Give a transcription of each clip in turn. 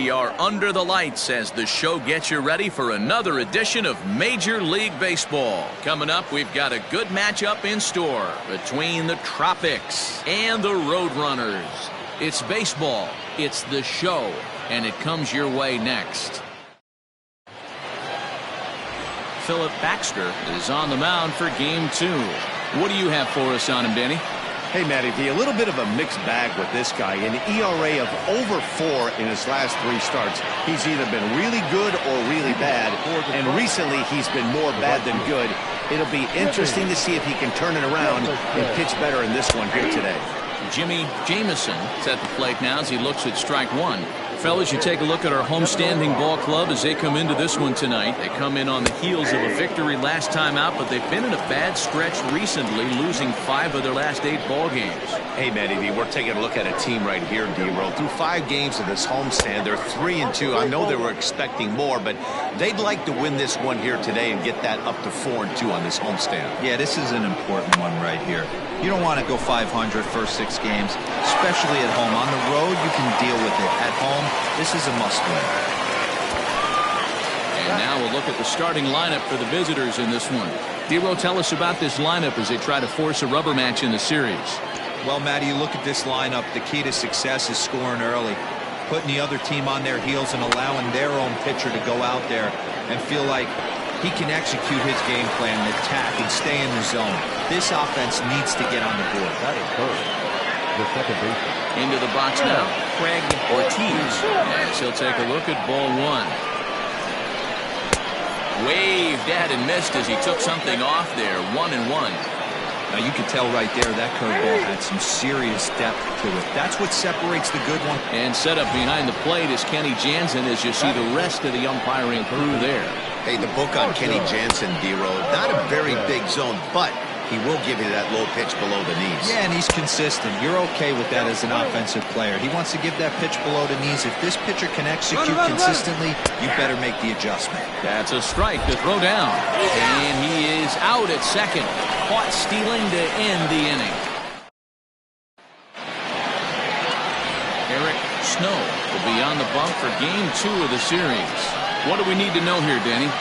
We are under the lights as the show gets you ready for another edition of Major League Baseball. Coming up, we've got a good matchup in store between the Tropics and the Roadrunners. It's baseball, it's the show, and it comes your way next. Philip Baxter is on the mound for Game 2. What do you have for us on him, Danny? Hey, Matty V, a little bit of a mixed bag with this guy. An ERA of over 4 in his last 3 starts. He's either been really good or really bad, and recently he's been more bad than good. It'll be interesting to see if he can turn it around and pitch better in this one here today. Jimmy Jamison is at the plate now as he looks at strike one. Fellas, you take a look at our homestanding ball club as they come into this one tonight. They come in on the heels of a victory last time out, but they've been in a bad stretch recently, losing 5 of their last 8 ball games. Hey, Matty V, we're taking a look at a team right here, D-Roll. Through 5 games of this homestand, they're 3-2. I know they were expecting more, but they'd like to win this one here today and get that up to 4-2 on this homestand. Yeah, this is an important one right here. You don't want to go 500 first 6 games, especially at home. On the road, you can deal with it. At home, this is a must-win. And now we'll look at the starting lineup for the visitors in this one. D-Ro, tell us about this lineup as they try to force a rubber match in the series. Well, Matty, you look at this lineup, the key to success is scoring early, putting the other team on their heels and allowing their own pitcher to go out there and feel like he can execute his game plan and attack and stay in the zone. This offense needs to get on the board. That is the second baseman. Into the box now, Craig Ortiz, as he'll take a look at ball 1. Waved at and missed as he took something off there. 1-1. Now you can tell right there that curveball had some serious depth to it. That's what separates the good one. And set up behind the plate is Kenny Jansen as you see the rest of the umpiring crew there. Hey, the book on Kenny Jansen, D-Roll, not a very big zone, but he will give you that low pitch below the knees. Yeah, and he's consistent. You're okay with that as an offensive player. He wants to give that pitch below the knees. If this pitcher can execute consistently, you better make the adjustment. That's a strike to throw down. And he is out at second. Caught stealing to end the inning. Eric Snow will be on the bump for Game 2 of the series. What do we need to know here, Danny?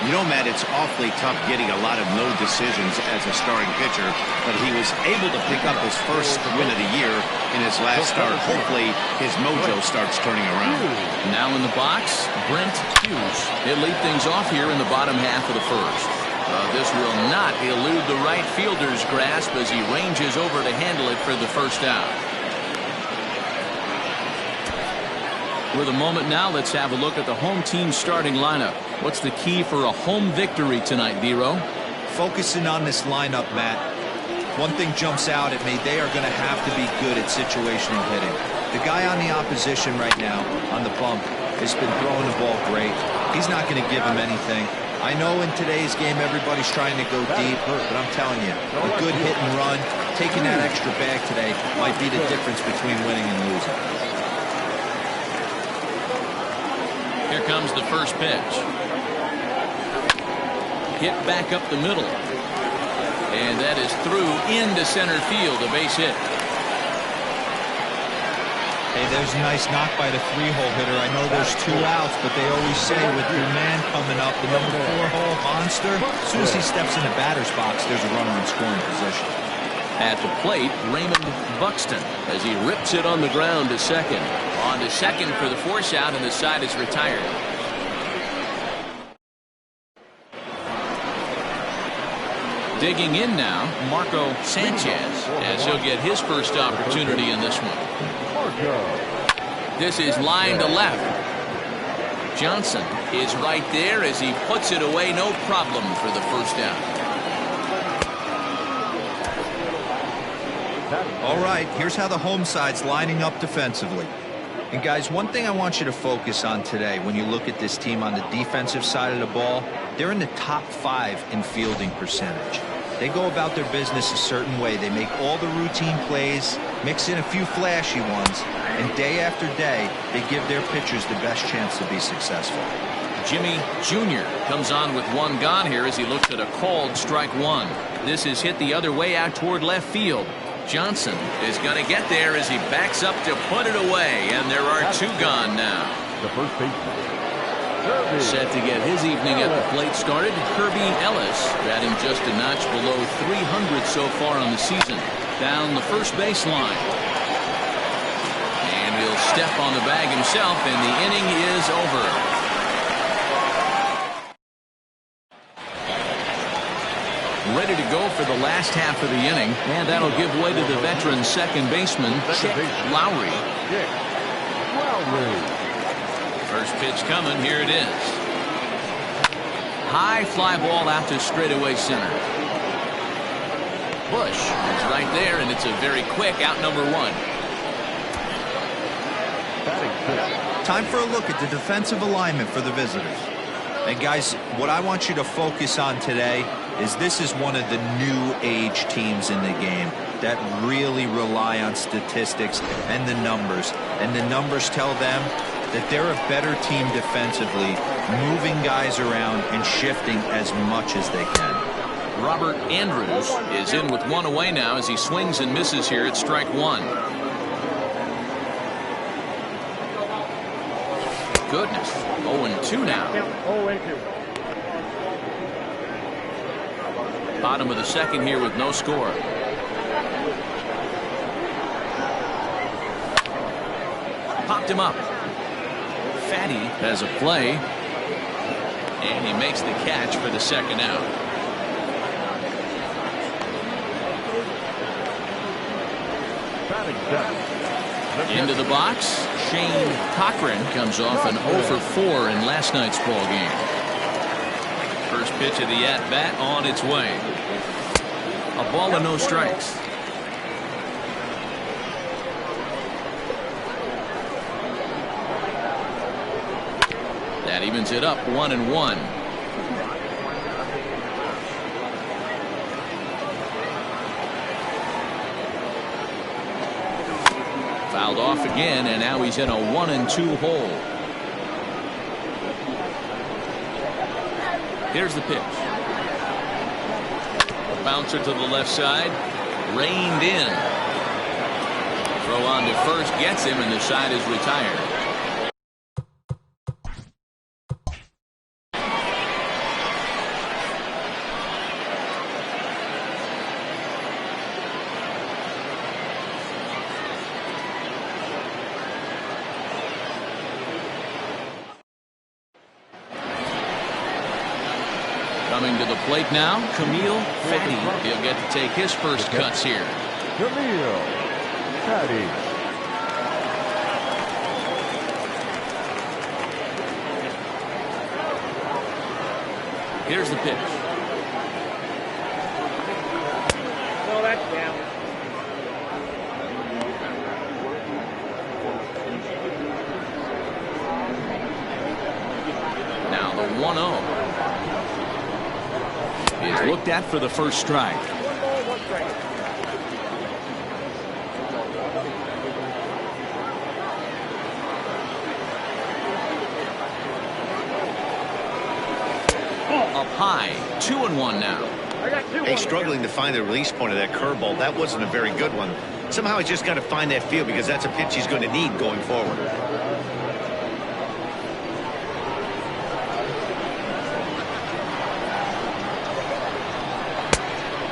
You know, Matt, it's awfully tough getting a lot of no decisions as a starting pitcher, but he was able to pick up his first win of the year in his last start. Hopefully, his mojo starts turning around. Now in the box, Brent Hughes. He'll lead things off here in the bottom half of the first. This will not elude the right fielder's grasp as he ranges over to handle it for the first out. With a moment now, let's have a look at the home team starting lineup. What's the key for a home victory tonight, D-Ro? Focusing on this lineup, Matt. One thing jumps out at me. They are going to have to be good at situational hitting. The guy on the opposition right now on the bump has been throwing the ball great. He's not going to give him anything. I know in today's game everybody's trying to go deep, but I'm telling you, a good hit and run, taking that extra bag today might be the difference between winning and losing. Here comes the first pitch. Hit back up the middle. And that is through into center field, a base hit. Hey, there's a nice knock by the 3-hole hitter. I know there's 2 outs, but they always say with your man coming up, the number 4-hole monster, as soon as he steps in the batter's box, there's a runner in scoring position. At the plate, Raymond Buxton as he rips it on the ground to second. On to second for the force out, and the side is retired. Digging in now, Marco Sanchez as he'll get his first opportunity in this one. This is line to left. Johnson is right there as he puts it away, no problem for the first out. All right, here's how the home side's lining up defensively. And guys, one thing I want you to focus on today when you look at this team on the defensive side of the ball, they're in the top 5 in fielding percentage. They go about their business a certain way. They make all the routine plays, mix in a few flashy ones, and day after day, they give their pitchers the best chance to be successful. Jimmy Jr. comes on with 1 gone here as he looks at a called strike 1. This is hit the other way out toward left field. Johnson is going to get there as he backs up to put it away, and there are 2 gone now. the first baseman. Set to get his evening at the plate started, Kirby Ellis, batting just a notch below 300 so far on the season. Down the first baseline. And he'll step on the bag himself, and the inning is over. Ready to go for the last half of the inning, and that'll give way to the veteran second baseman, Chick Lowry. First pitch coming. Here it is. High fly ball out to straightaway center. Bush is right there, and it's a very quick out number one. Time for a look at the defensive alignment for the visitors. And guys, what I want you to focus on today is this is one of the new age teams in the game that really rely on statistics and the numbers. And the numbers tell them that they're a better team defensively, moving guys around and shifting as much as they can. Robert Andrews is in with one away now as he swings and misses here at strike one. Goodness, 0-2 now. Bottom of the second here with no score. Popped him up. Fatty has a play, and he makes the catch for the second out. Into the box, Shane Cochran comes off an 0 for 4 in last night's ball game. First pitch of the at-bat on its way. A ball and no strikes. That evens it up 1-1. Fouled off again, and now he's in a 1-2 hole. Here's the pitch. A bouncer to the left side, reined in. Throw on to first gets him, and the side is retired. Coming to the plate now, Camille Fatty. He'll get to take his first cuts here. Camille Fatty. Here's the pitch. No, that's down. Now the 1-0. Is looked at for the first strike. Up high, 2-1 now. Hey, struggling to find the release point of that curveball. That wasn't a very good one. Somehow he's just got to find that feel because that's a pitch he's going to need going forward.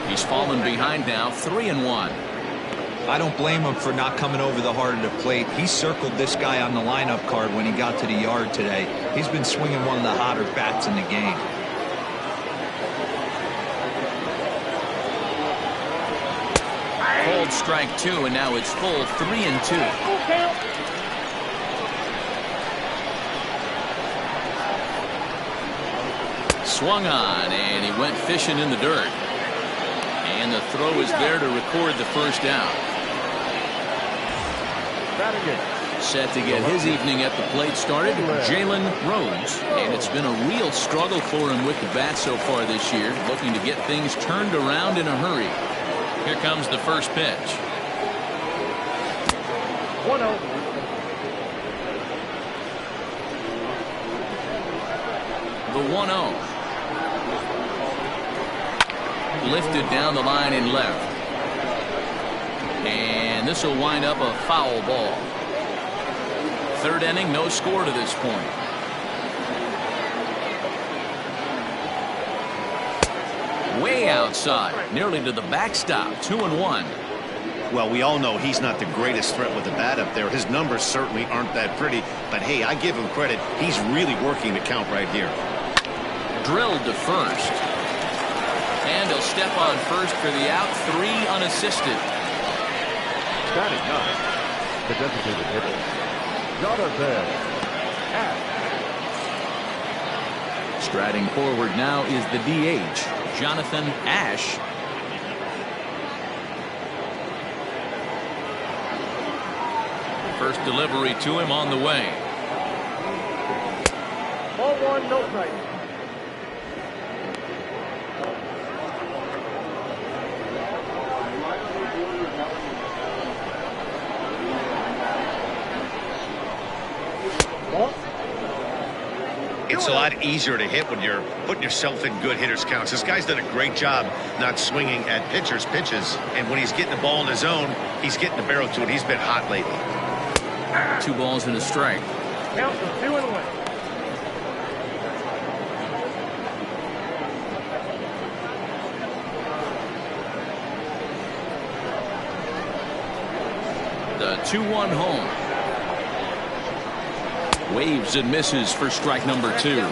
He's fallen behind now, 3-1. I don't blame him for not coming over the heart of the plate. He circled this guy on the lineup card when he got to the yard today. He's been swinging one of the hotter bats in the game. Called strike two, and now it's full 3-2. Swung on, and he went fishing in the dirt. And the throw is there to record the first out. Set to get his evening at the plate started, Jalen Rhodes. And it's been a real struggle for him with the bat so far this year, looking to get things turned around in a hurry. Here comes the first pitch. 1-0. The 1-0. Lifted down the line in left. And this will wind up a foul ball. third inning, no score to this point. Way outside, nearly to the backstop. 2-1. Well, we all know he's not the greatest threat with the bat up there. His numbers certainly aren't that pretty. But, hey, I give him credit. He's really working the count right here. Drilled to first. And he'll step on first for the out. 3 unassisted. Batting ninth, the designated hitter, Jonathan Ash. Striding forward now is the DH, Jonathan Ash. First delivery to him on the way. Ball 1, no strike. It's a lot easier to hit when you're putting yourself in good hitters' counts. This guy's done a great job not swinging at pitchers' pitches. And when he's getting the ball in his zone, he's getting the barrel to it. He's been hot lately. 2 balls and a strike. Count to 2-1. The 2-1 home. Waves and misses for strike number 2. 2-2.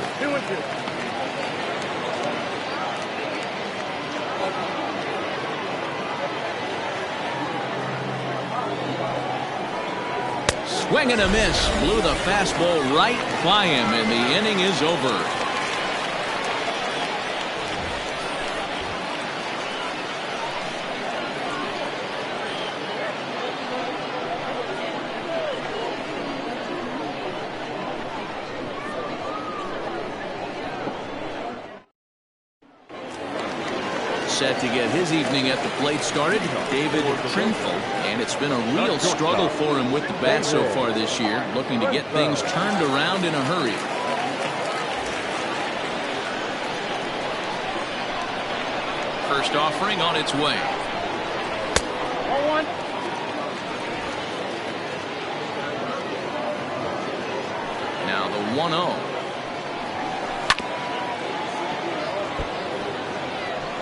Swing and a miss. Blew the fastball right by him, and the inning is over. Set to get his evening at the plate started, David Trinfel, and it's been a real struggle for him with the bat so far this year, looking to get things turned around in a hurry. First offering on its way. Ball 1. Now the 1-0.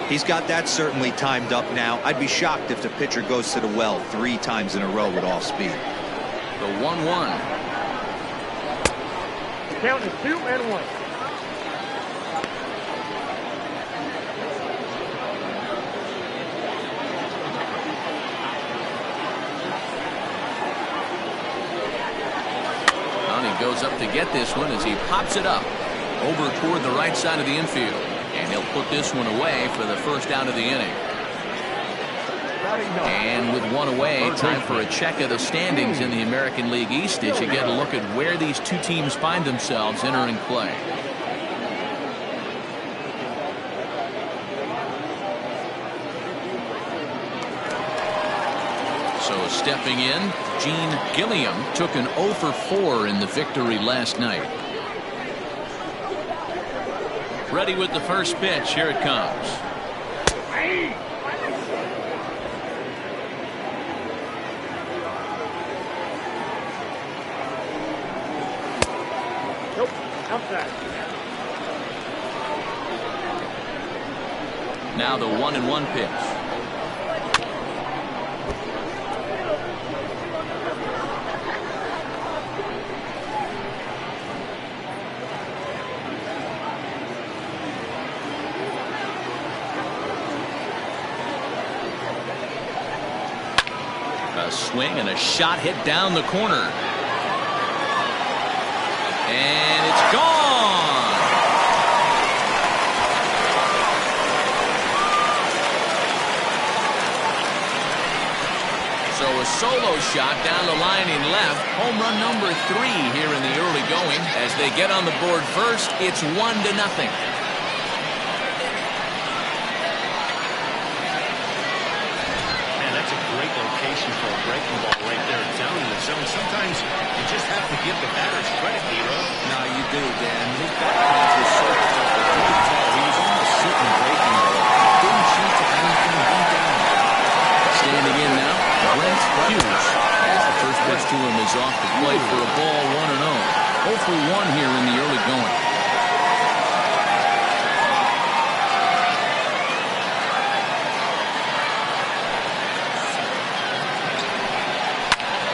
He's got that certainly timed up now. I'd be shocked if the pitcher goes to the well 3 times in a row with all speed. The 1-1. Count is 2-1. He goes up to get this one as he pops it up over toward the right side of the infield. And he'll put this one away for the first out of the inning. And with 1 away, time for a check of the standings in the American League East as you get a look at where these 2 teams find themselves entering play. So stepping in, Gene Gilliam took an 0 for 4 in the victory last night. Ready with the first pitch. Here it comes. Nope. Outside. Now the 1-1 pitch. A swing and a shot hit down the corner. And it's gone. So a solo shot down the line in left. Home run number 3 here in the early going. As they get on the board first, it's 1-0. Great location for a breaking ball right there down in the zone. Sometimes you just have to give the batters credit, Hero. No, you do, Dan. His bat was so perfect. You could tell he was almost sitting breaking ball. Didn't shoot to anything. Went down. Standing in now, Brent Hughes. As the first pitch to him is off the plate for a ball 1. for 1 here in the early going.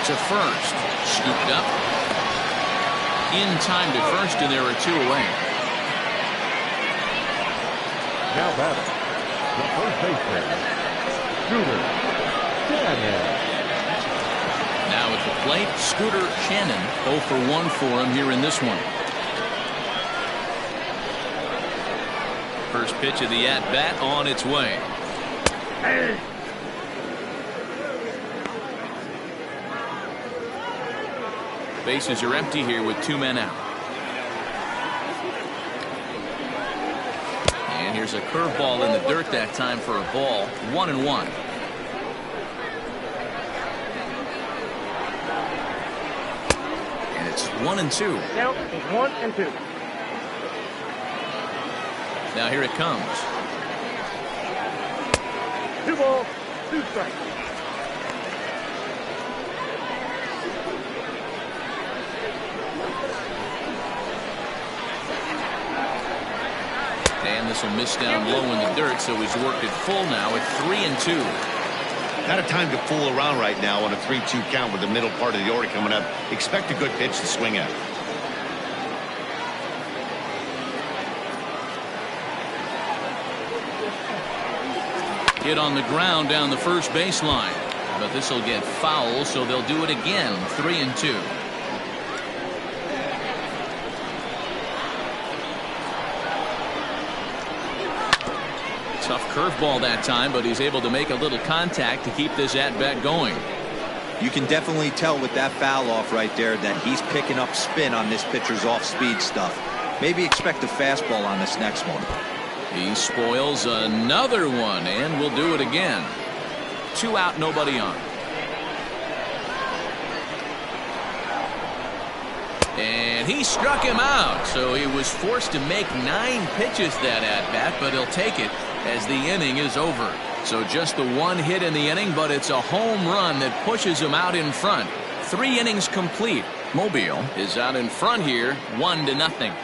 To first, scooped up. In time to first, and there are 2 away. Now batting, the first baseman, Scooter Shannon. Now at the plate, Scooter Shannon. 0 for 1 for him here in this one. First pitch of the at-bat on its way. Bases are empty here with 2 men out. And here's a curveball in the dirt that time for a ball. 1-1. And it's 1-2. Count is 1-2. Now here it comes. 2 balls, 2 strikes. And this will miss down low in the dirt, so he's worked it full now at 3-2. Not a time to fool around right now on a 3-2 count with the middle part of the order coming up. Expect a good pitch to swing at. Hit on the ground down the first baseline, but this will get foul, so they'll do it again. 3-2. Tough curveball that time, but he's able to make a little contact to keep this at-bat going. You can definitely tell with that foul off right there that he's picking up spin on this pitcher's off-speed stuff. Maybe expect a fastball on this next one. He spoils another one, and will do it again. 2 out, nobody on. And he struck him out, so he was forced to make 9 pitches that at-bat, but he'll take it as the inning is over. So just the 1 hit in the inning, but it's a home run that pushes him out in front. 3 innings complete. Mobile is out in front here, 1-0.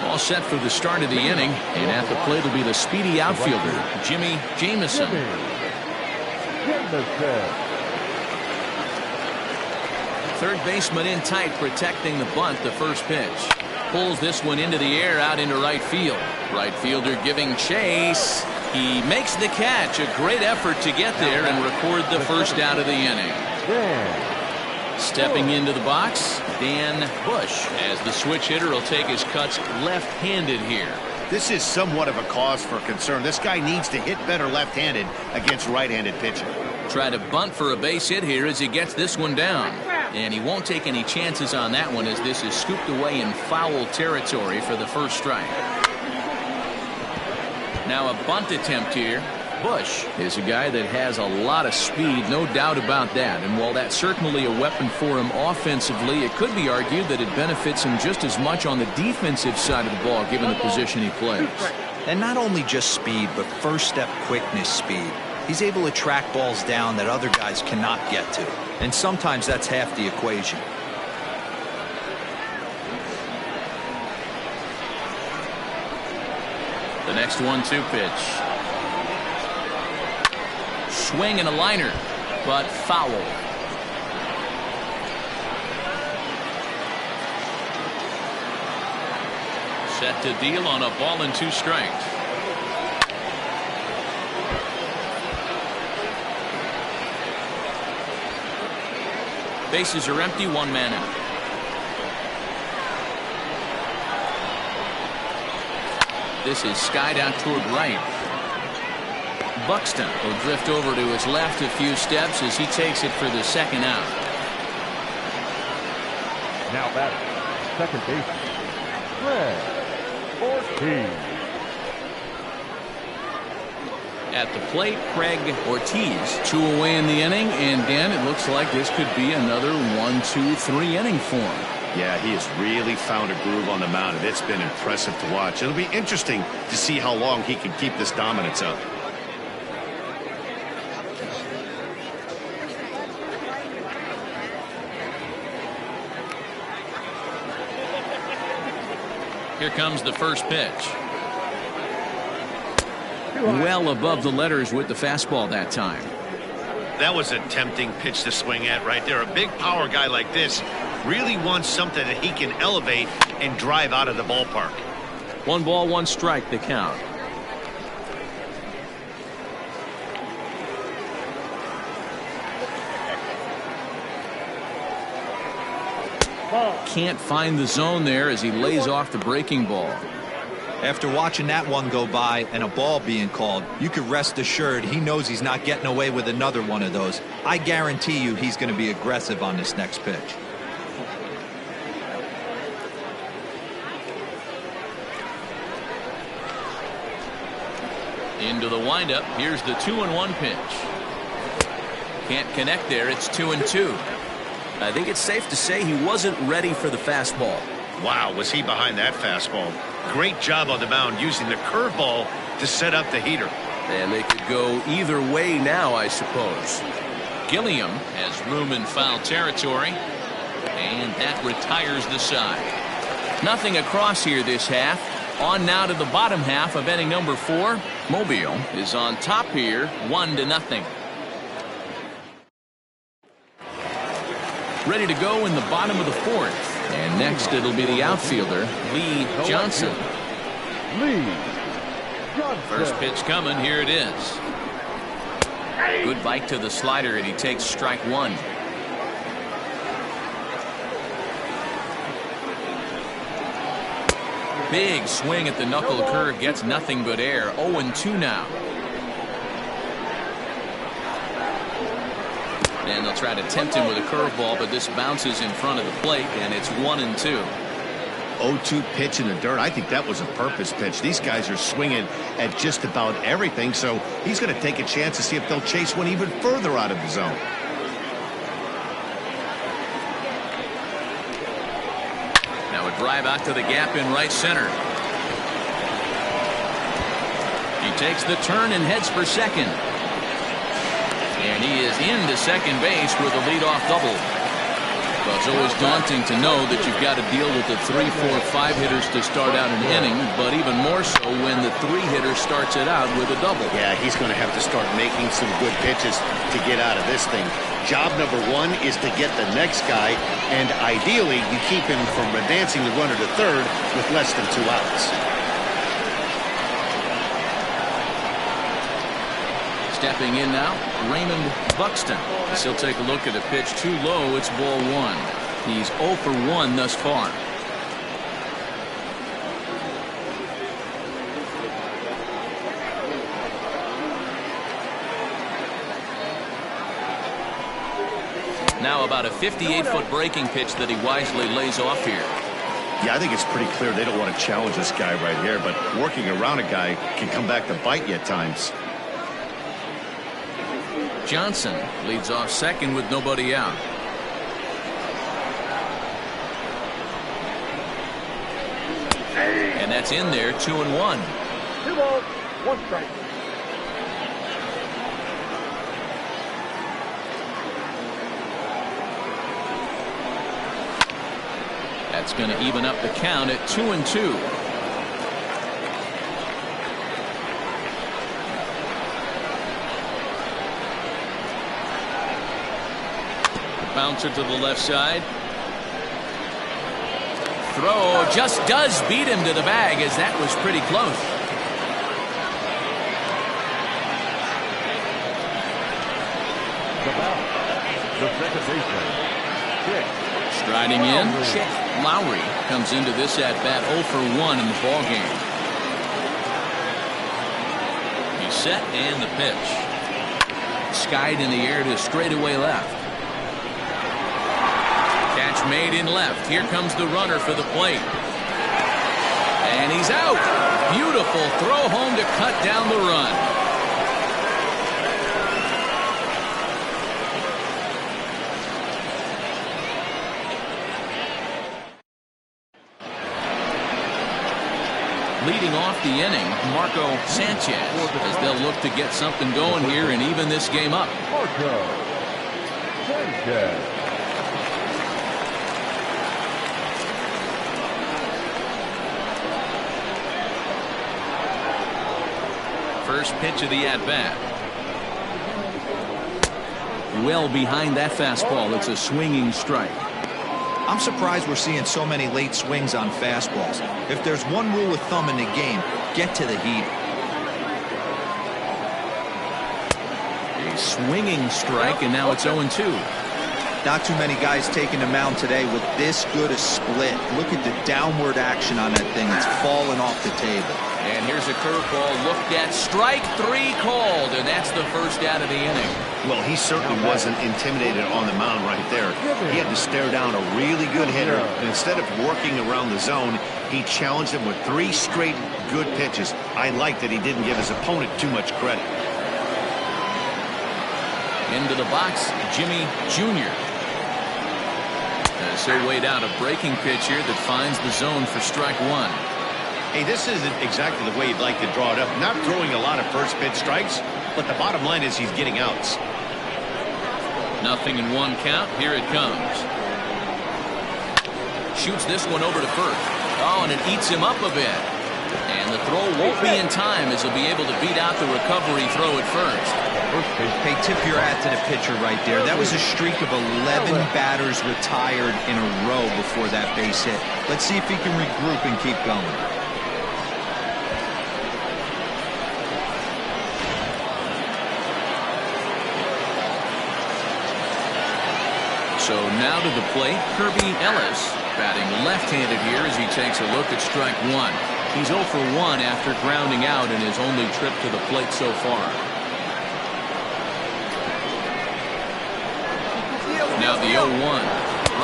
All set for the start of the inning, and at the plate will be the speedy outfielder, Jimmy Jamison. Third baseman in tight, protecting the bunt. The first pitch pulls this one into the air, out into right field. Right fielder giving chase. He makes the catch. A great effort to get there and record the first out of the inning. Stepping into the box, Dan Bush, as the switch hitter will take his cuts left-handed here. This is somewhat of a cause for concern. This guy needs to hit better left-handed against right-handed pitching. Try to bunt for a base hit here as he gets this one down. And he won't take any chances on that one, as this is scooped away in foul territory for the first strike. Now a bunt attempt here. Bush is a guy that has a lot of speed, no doubt about that. And while that's certainly a weapon for him offensively, it could be argued that it benefits him just as much on the defensive side of the ball, given the position he plays. And not only just speed, but first step quickness speed. He's able to track balls down that other guys cannot get to. And sometimes that's half the equation. The next 1-2 pitch. Swing and a liner, but foul. Set to deal on a ball and 2 strikes. Bases are empty, 1 man out. This is skied out toward right. Buxton will drift over to his left a few steps as he takes it for the second out. Now batting, second baseman, Greg Ortiz. At the plate, Craig Ortiz. 2 away in the inning, and Dan, it looks like this could be another 1-2-3 inning for him. Yeah, he has really found a groove on the mound, and it's been impressive to watch. It'll be interesting to see how long he can keep this dominance up. Here comes the first pitch. Well above the letters with the fastball that time. That was a tempting pitch to swing at right there. A big power guy like this really wants something that he can elevate and drive out of the ballpark. 1 ball, 1 strike, the count. Can't find the zone there as he lays off the breaking ball. After watching that one go by and a ball being called, you could rest assured he knows he's not getting away with another one of those. I guarantee you he's going to be aggressive on this next pitch. Into the windup. Here's the 2-1 pitch. Can't connect there. It's 2-2. I think it's safe to say he wasn't ready for the fastball. Wow, was he behind that fastball. Great job on the mound using the curveball to set up the heater. And they could go either way now, I suppose. Gilliam has room in foul territory. And that retires the side. Nothing across here this half. On now to the bottom half of inning number 4. Mobile is on top here, 1-0. Ready to go in the bottom of the 4th. And next it'll be the outfielder, Lee Johnson. Lee Johnson. First pitch coming. Here it is. Good bite to the slider, and he takes strike 1. Big swing at the knuckle curve, gets nothing but air. 0-2 now. And they'll try to tempt him with a curveball, but this bounces in front of the plate, and it's 1-2. 0-2 pitch in the dirt. I think that was a purpose pitch. These guys are swinging at just about everything, so he's going to take a chance to see if they'll chase one even further out of the zone. Now a drive out to the gap in right center. He takes the turn and heads for second. And he is into second base with a leadoff double. Well, it's always daunting to know that you've got to deal with the 3, 4, 5 hitters to start out an inning, but even more so when the 3 hitter starts it out with a double. Yeah, he's going to have to start making some good pitches to get out of this thing. Job number 1 is to get the next guy, and ideally you keep him from advancing the runner to third with less than 2 outs. Stepping in now, Raymond Buxton. He'll take a look at a pitch too low. It's ball 1. He's 0 for 1 thus far. Now about a 58-foot breaking pitch that he wisely lays off here. Yeah, I think it's pretty clear they don't want to challenge this guy right here, but working around a guy can come back to bite you at times. Johnson leads off second with nobody out. And that's in there, 2-1. 2 balls, 1 strike. That's going to even up the count at 2-2. Bouncer to the left side. Throw just does beat him to the bag, as that was pretty close. The second baseman, Chick. Striding in, Chick Lowry comes into this at bat 0 for 1 in the ball game. He's set and the pitch. Skied in the air to straightaway left. Catch made in left. Here comes the runner for the plate. And he's out. Beautiful throw home to cut down the run. Leading off the inning, Marco Sanchez, as they'll look to get something going here and even this game up. Marco Sanchez. first pitch of the at-bat. Well behind that fastball. It's a swinging strike. I'm surprised we're seeing so many late swings on fastballs. If there's one rule of thumb in the game, get to the heat. A swinging strike, and now it's 0-2. Not too many guys taking the mound today with this good a split. Look at the downward action on that thing. It's falling off the table. And here's a curveball looked at. Strike 3 called, and that's the first out of the inning. Well, he certainly wasn't intimidated on the mound right there. He had to stare down a really good hitter, and instead of working around the zone, he challenged him with 3 straight good pitches. I like that he didn't give his opponent too much credit. Into the box, Jimmy Jr. As he'll wait out a breaking pitch here that finds the zone for strike 1. Hey, this isn't exactly the way you'd like to draw it up. Not throwing a lot of first pitch strikes, but the bottom line is he's getting outs. 0-1 count. Here it comes. Shoots this one over to first. Oh, and it eats him up a bit. And the throw won't be in time as he'll be able to beat out the recovery throw at first. Hey, tip your hat to the pitcher right there. That was a streak of 11 batters retired in a row before that base hit. Let's see if he can regroup and keep going. So now to the plate, Kirby Ellis, batting left-handed here as he takes a look at strike 1. He's 0 for 1 after grounding out in his only trip to the plate so far. Now the 0-1.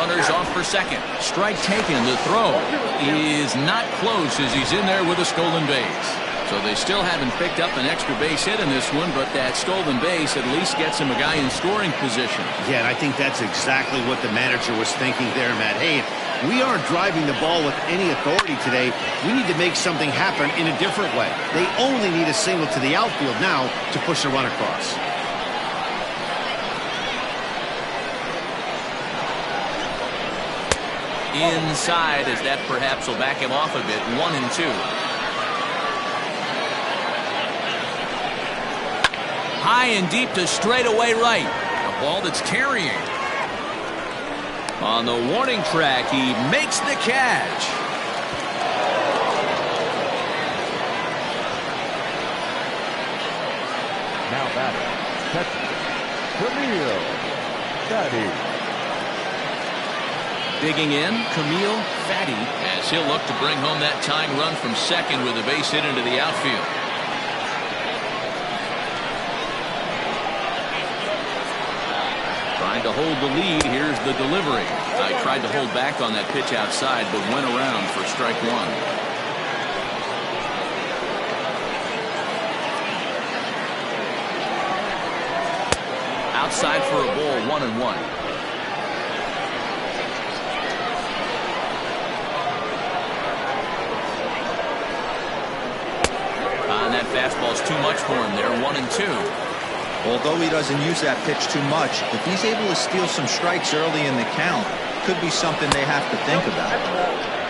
Runners off for second. Strike taken. The throw is not close as he's in there with a stolen base. So they still haven't picked up an extra base hit in this one, but that stolen base at least gets him a guy in scoring position. Yeah, and I think that's exactly what the manager was thinking there, Matt. Hey, if we aren't driving the ball with any authority today, we need to make something happen in a different way. They only need a single to the outfield now to push a run across. Inside, as that perhaps will back him off a bit. 1-2. High and deep to straightaway right. A ball that's carrying. On the warning track, he makes the catch. Now batting, catcher, Camille Fatty. Digging in, Camille Fatty, as he'll look to bring home that tying run from second with a base hit into the outfield. Trying to hold the lead. Here's the delivery. I tried to hold back on that pitch outside, but went around for strike 1. Outside for a ball. 1-1. That fastball's too much for him there. 1-2. Although he doesn't use that pitch too much, if he's able to steal some strikes early in the count, could be something they have to think about.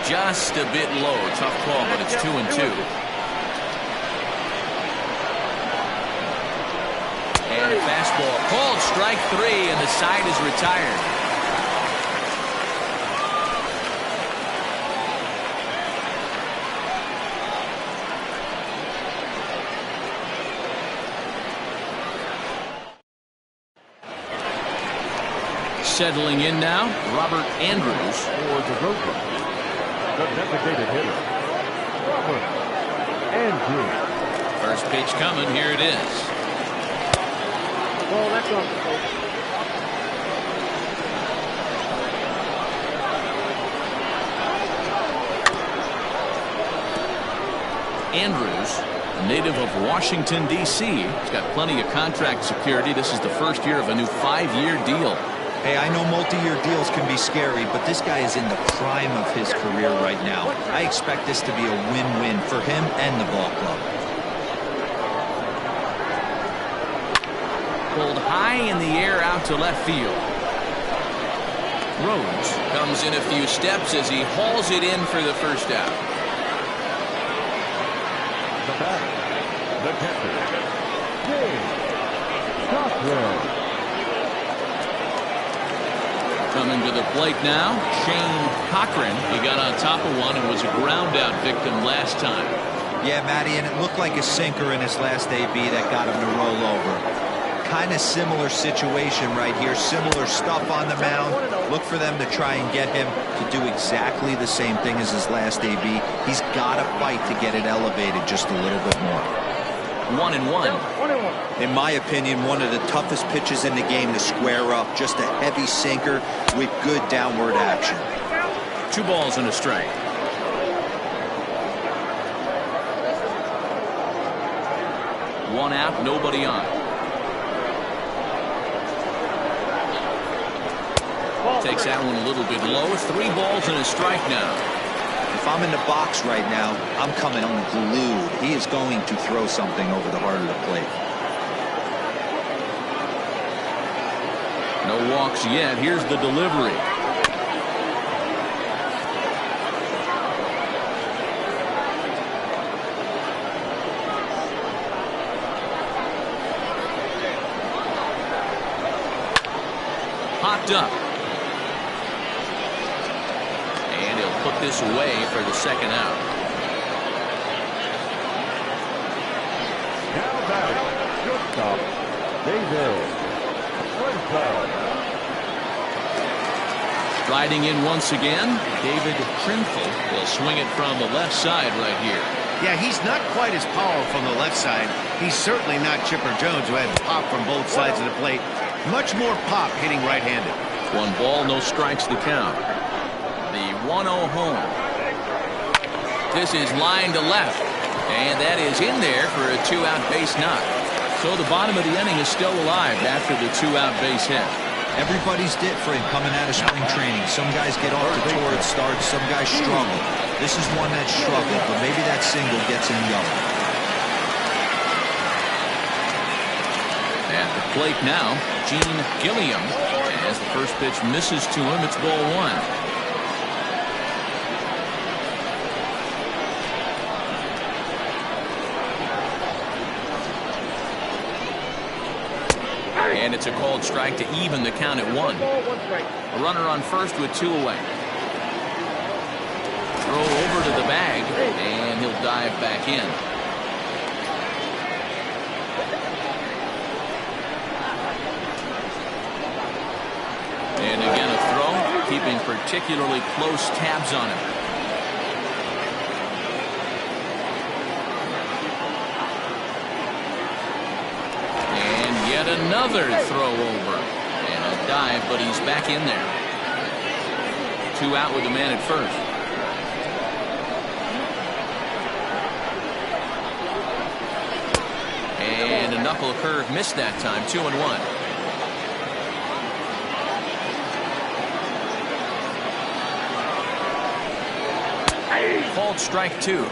Just a bit low. Tough call, but it's 2-2. And a fastball called strike 3, and the side is retired. Settling in now, Robert Andrews. For the road runner, the designated hitter, Robert Andrews. First pitch coming. Here it is. Well, that's on the plate. Andrews, a native of Washington, D.C. He's got plenty of contract security. This is the first year of a new 5-year deal. Hey, I know multi-year deals can be scary, but this guy is in the prime of his career right now. I expect this to be a win-win for him and the ball club. Pulled high in the air out to left field. Rhodes comes in a few steps as he hauls it in for the first out. The batter, the the catcher, James Cockrell. Coming to the plate now, Shane Cochran. He got on top of one and was a ground out victim last time. Yeah, Matty, and it looked like a sinker in his last AB that got him to roll over. Kind of similar situation right here. Similar stuff on the mound. Look for them to try and get him to do exactly the same thing as his last AB. He's got to fight to get it elevated just a little bit more. 1-1. In my opinion, one of the toughest pitches in the game to square up. Just a heavy sinker with good downward action. 2 balls and a strike. One out, nobody on. Takes that one a little bit low. 3 balls and a strike now. If I'm in the box right now, I'm coming unglued. He is going to throw something over the heart of the plate. No walks yet. Here's the delivery. Popped up. And he'll put this away for the second out. Now batting, shortstop, David Trimble. Riding in once again, David Trimble will swing it from the left side right here. Yeah, he's not quite as powerful from the left side. He's certainly not Chipper Jones, who had pop from both sides of the plate. Much more pop hitting right-handed. 1 ball, no strikes to count. The 1-0 home. This is line to left. And that is in there for a 2-out base knock. So the bottom of the inning is still alive after the 2-out base hit. Everybody's different coming out of spring training. Some guys get off to torrid starts. Some guys struggle. This is one that struggled, but maybe that single gets him going. At the plate now, Gene Gilliam. As the first pitch misses to him, it's ball 1. And it's a called strike to even the count at 1. A runner on first with 2 away. Throw over to the bag, and he'll dive back in. And again a throw, keeping particularly close tabs on him. Yet another throw over and a dive, but he's back in there. 2 out with the man at first. And a knuckle curve missed that time. 2-1. Called strike 2.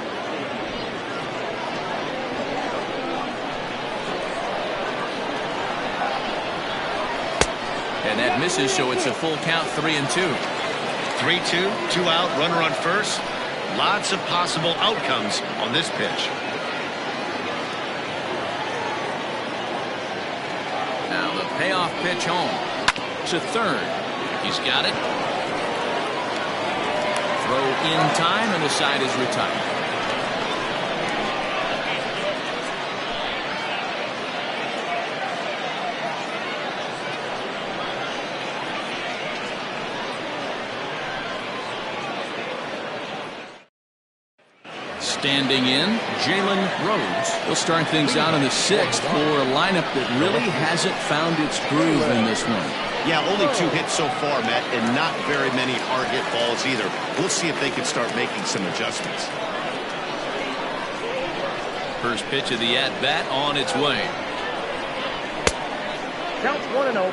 And that misses, so it's a full count, 3-2. 3-2, 2 out, runner on first. Lots of possible outcomes on this pitch. Now the payoff pitch home to third. He's got it. Throw in time, and the side is retired. Standing in, Jalen Rhodes will start things out in the 6th for a lineup that really hasn't found its groove in this one. Yeah, only 2 hits so far, Matt, and not very many hard hit balls either. We'll see if they can start making some adjustments. First pitch of the at-bat on its way. Counts 1-0.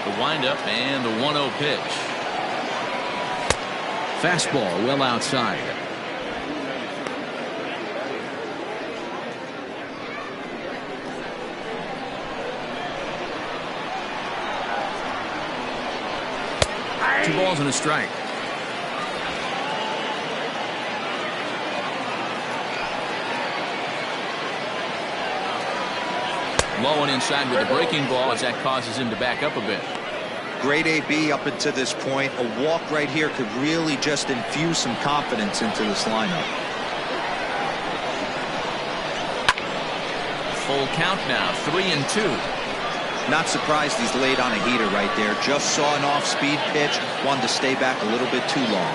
The windup and the 1-0 pitch. Fastball well outside. Two balls and a strike. Low and inside with the breaking ball as that causes him to back up a bit. Great AB up until this point. A walk right here could really just infuse some confidence into this lineup. Full count now, 3-2. Not surprised he's laid on a heater right there. Just saw an off-speed pitch. Wanted to stay back a little bit too long.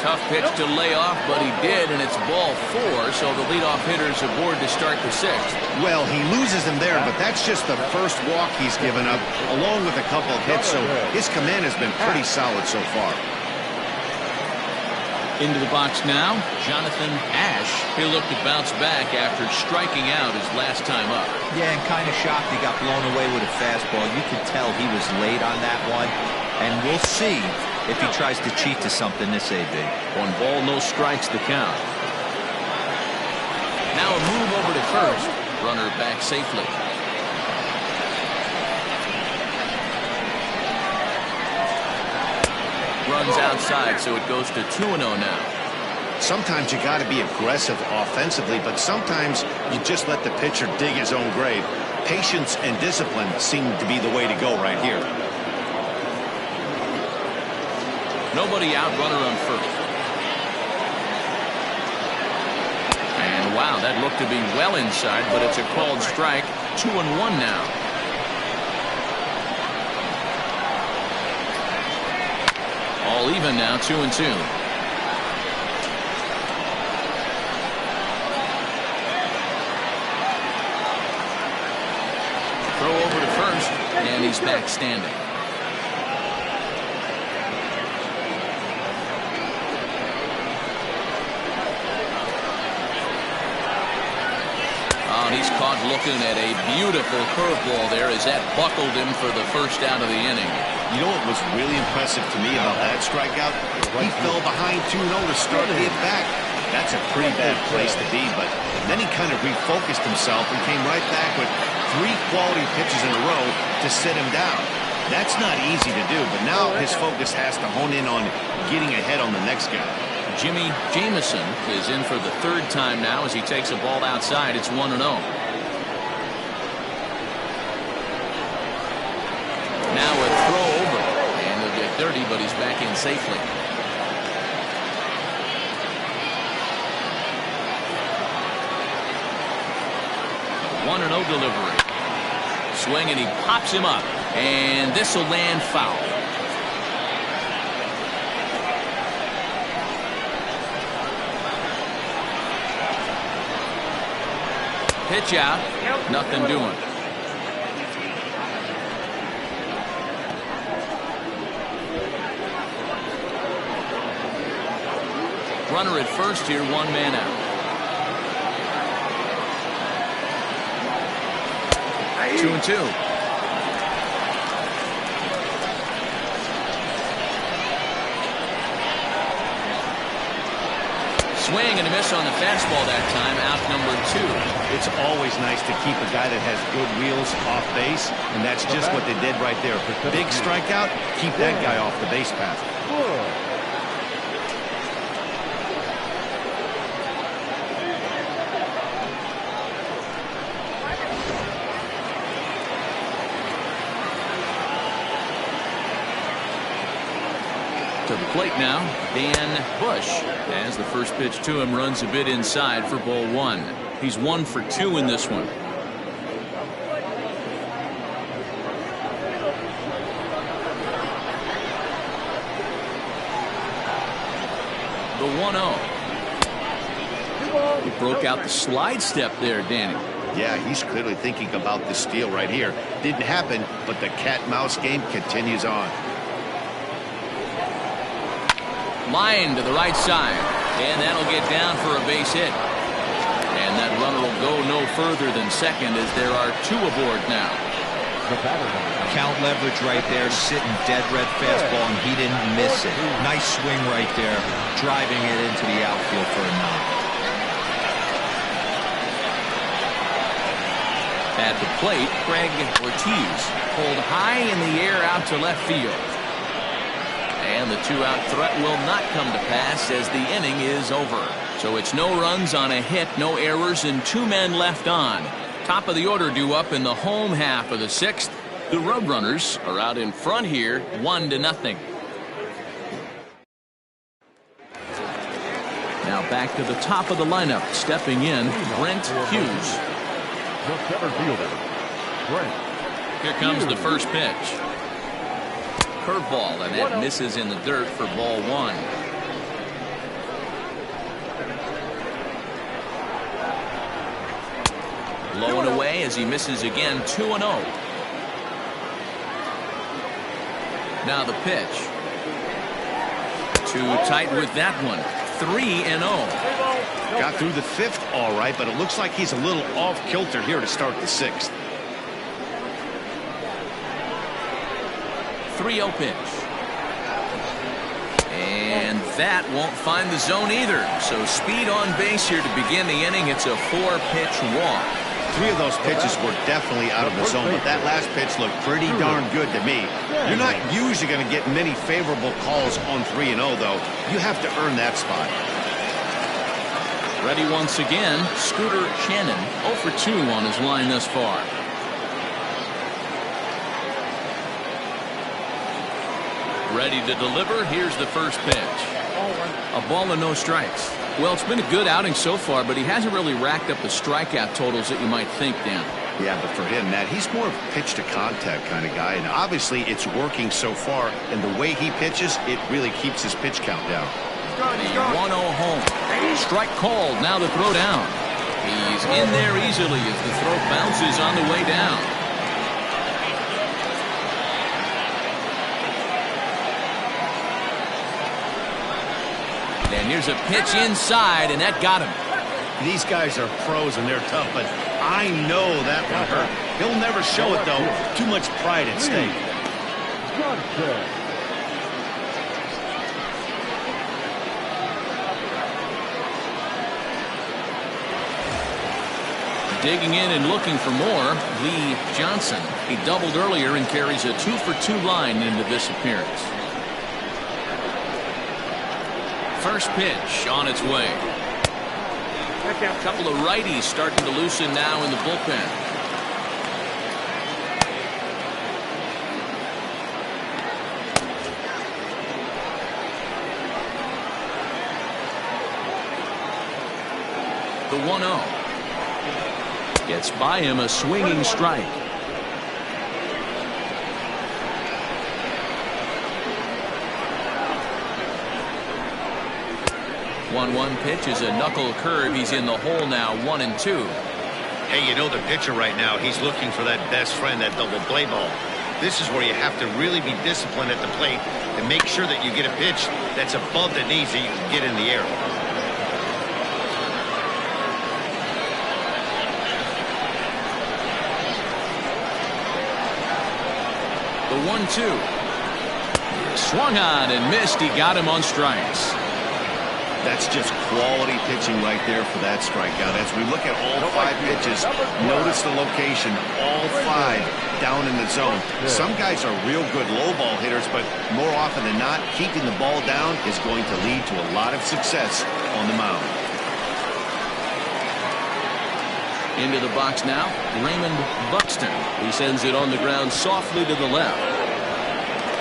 Tough pitch to lay off, but he did, and it's ball 4, so the leadoff hitter's aboard to start the 6th. Well, he loses him there, but that's just the first walk he's given up, along with a couple of hits, so his command has been pretty solid so far. Into the box now, Jonathan Ash. He looked to bounce back after striking out his last time up. Yeah, and kind of shocked he got blown away with a fastball. You could tell he was late on that one, and we'll see if he tries to cheat to something this AB. 1 ball, no strikes the count. Now a move over to first. Runner back safely. Runs outside, so it goes to 2-0 now. Sometimes you got to be aggressive offensively, but sometimes you just let the pitcher dig his own grave. Patience and discipline seem to be the way to go right here. Nobody out, runner on first. And wow, that looked to be well inside, but it's a called strike. 2-1 now. All even now, 2-2. Throw over to first, and he's back standing. He's caught looking at a beautiful curveball there as that buckled him for the first out of the inning. You know what was really impressive to me about that strikeout? He fell behind 2-0 to start the at-bat. That's a pretty bad place to be, but then he kind of refocused himself and came right back with 3 quality pitches in a row to sit him down. That's not easy to do, but now his focus has to hone in on getting ahead on the next guy. Jimmy Jamison is in for the 3rd time now as he takes a ball outside. It's 1-0. Now a throw over, and he'll get dirty, but he's back in safely. 1-0 delivery. Swing, and he pops him up, and this will land foul. Pitch out, nothing doing. Runner at first here, 1 man out. 2-2. Swing and a miss on the fastball that time, out number 2. It's always nice to keep a guy that has good wheels off base, and that's just what they did right there. Big strikeout, keep that guy off the base path. To the plate now, Dan Bush, as the first pitch to him runs a bit inside for ball 1. He's 1 for 2 in this one. The 1-0. He broke out the slide step there, Danny. Yeah, he's clearly thinking about this steal right here. Didn't happen, but the cat-mouse game continues on. Line to the right side, and that'll get down for a base hit. And that runner will go no further than second as there are 2 aboard now. Count leverage right there, sitting dead red fastball, and he didn't miss it. Nice swing right there, driving it into the outfield for a knock. At the plate, Craig Ortiz pulled high in the air out to left field. And the 2-out threat will not come to pass as the inning is over. So it's no runs on a hit, no errors, and 2 men left on. Top of the order due up in the home half of the 6th. The Roadrunners are out in front here, 1-0. Now back to the top of the lineup, stepping in, Brent Hughes. The center fielder, Brent. Here comes the first pitch. Curveball, and that misses in the dirt for ball 1. Low and away as he misses again, 2-0. Now the pitch. Too tight with that one, 3-0. Got through the 5th all right, but it looks like he's a little off kilter here to start the 6th. 3-0 pitch. And that won't find the zone either. So speed on base here to begin the inning. It's a 4-pitch walk. 3 of those pitches were definitely out of the zone, but that last pitch looked pretty darn good to me. You're not usually going to get many favorable calls on 3-0, though. You have to earn that spot. Ready once again, Scooter Shannon, 0 for 2 on his line thus far. Ready to deliver. Here's the first pitch. A ball and no strikes. Well, it's been a good outing so far, but he hasn't really racked up the strikeout totals that you might think, Dan. Yeah, but for him, Matt, he's more of a pitch-to-contact kind of guy, and obviously it's working so far, and the way he pitches, it really keeps his pitch count down. The 1-0 home. Strike called. Now the throw down. He's in there easily as the throw bounces on the way down. And here's a pitch inside, and that got him. These guys are pros, and they're tough, but I know that one hurt. He'll never show it, though. Too much pride at stake. Digging in and looking for more, Lee Johnson. He doubled earlier and carries a 2 for 2 line into this appearance. First pitch on its way. A couple of righties starting to loosen now in the bullpen. The 1-0. Gets by him, a swinging strike. 1-1 pitch is a knuckle curve. He's in the hole now, 1-2. Hey, you know the pitcher right now, he's looking for that best friend, that double play ball. This is where you have to really be disciplined at the plate and make sure that you get a pitch that's above the knees that you can get in the air. The 1-2. Swung on and missed. He got him on strikes. That's just quality pitching right there for that strikeout. As we look at all 5 pitches, notice the location, all 5 down in the zone. Some guys are real good low ball hitters, but more often than not, keeping the ball down is going to lead to a lot of success on the mound. Into the box now, Raymond Buxton. He sends it on the ground softly to the left.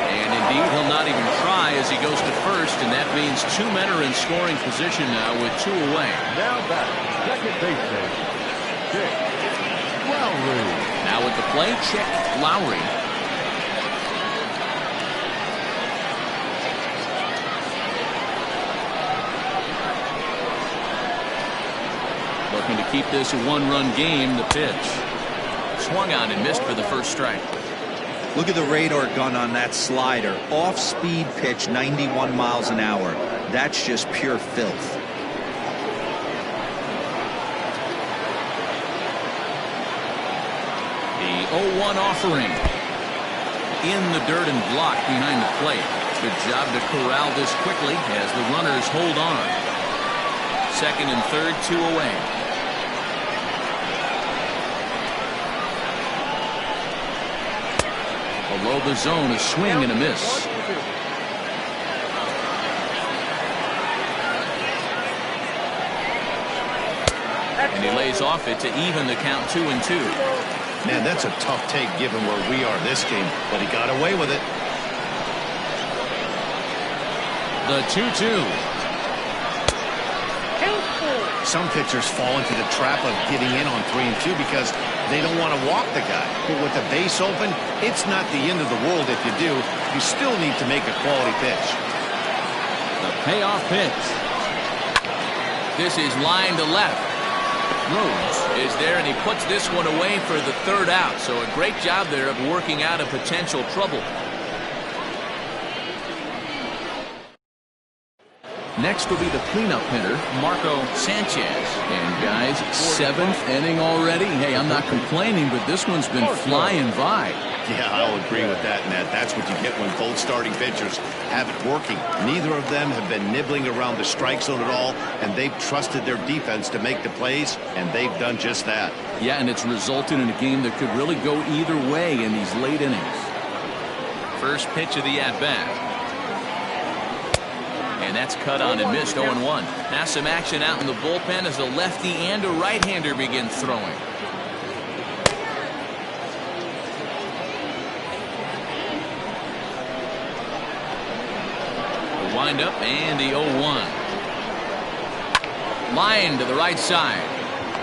And indeed, he'll not even try as he goes to first, and that means 2 men are in scoring position now with 2 away. Now back, second baseman, Chick Lowry. Now at the plate, Chick Lowry. Looking to keep this a 1-run game. The pitch. Swung on and missed for the first strike. Look at the radar gun on that slider. Off-speed pitch, 91 miles an hour. That's just pure filth. The 0-1 offering. In the dirt and blocked behind the plate. Good job to corral this quickly as the runners hold on. Second and third, 2 away. Below the zone, a swing and a miss. And he lays off it to even the count 2-2. Man, that's a tough take given where we are this game, but he got away with it. The 2-2. Some pitchers fall into the trap of getting in on 3-2 because they don't want to walk the guy. But with the base open, it's not the end of the world if you do. You still need to make a quality pitch. The payoff pitch. This is line to left. Rhodes is there, and he puts this one away for the third out. So a great job there of working out a potential trouble. Next will be the cleanup hitter, Marco Sanchez. And guys, 7th inning already. Hey, I'm not complaining, but this one's been flying by. Yeah, I'll agree with that, Nat. That's what you get when both starting pitchers have it working. Neither of them have been nibbling around the strike zone at all, and they've trusted their defense to make the plays, and they've done just that. Yeah, and it's resulted in a game that could really go either way in these late innings. First pitch of the at-bat. And that's cut on and missed. 0-1. Now some action out in the bullpen as a lefty and a right-hander begin throwing. The windup and the 0-1. Line to the right side.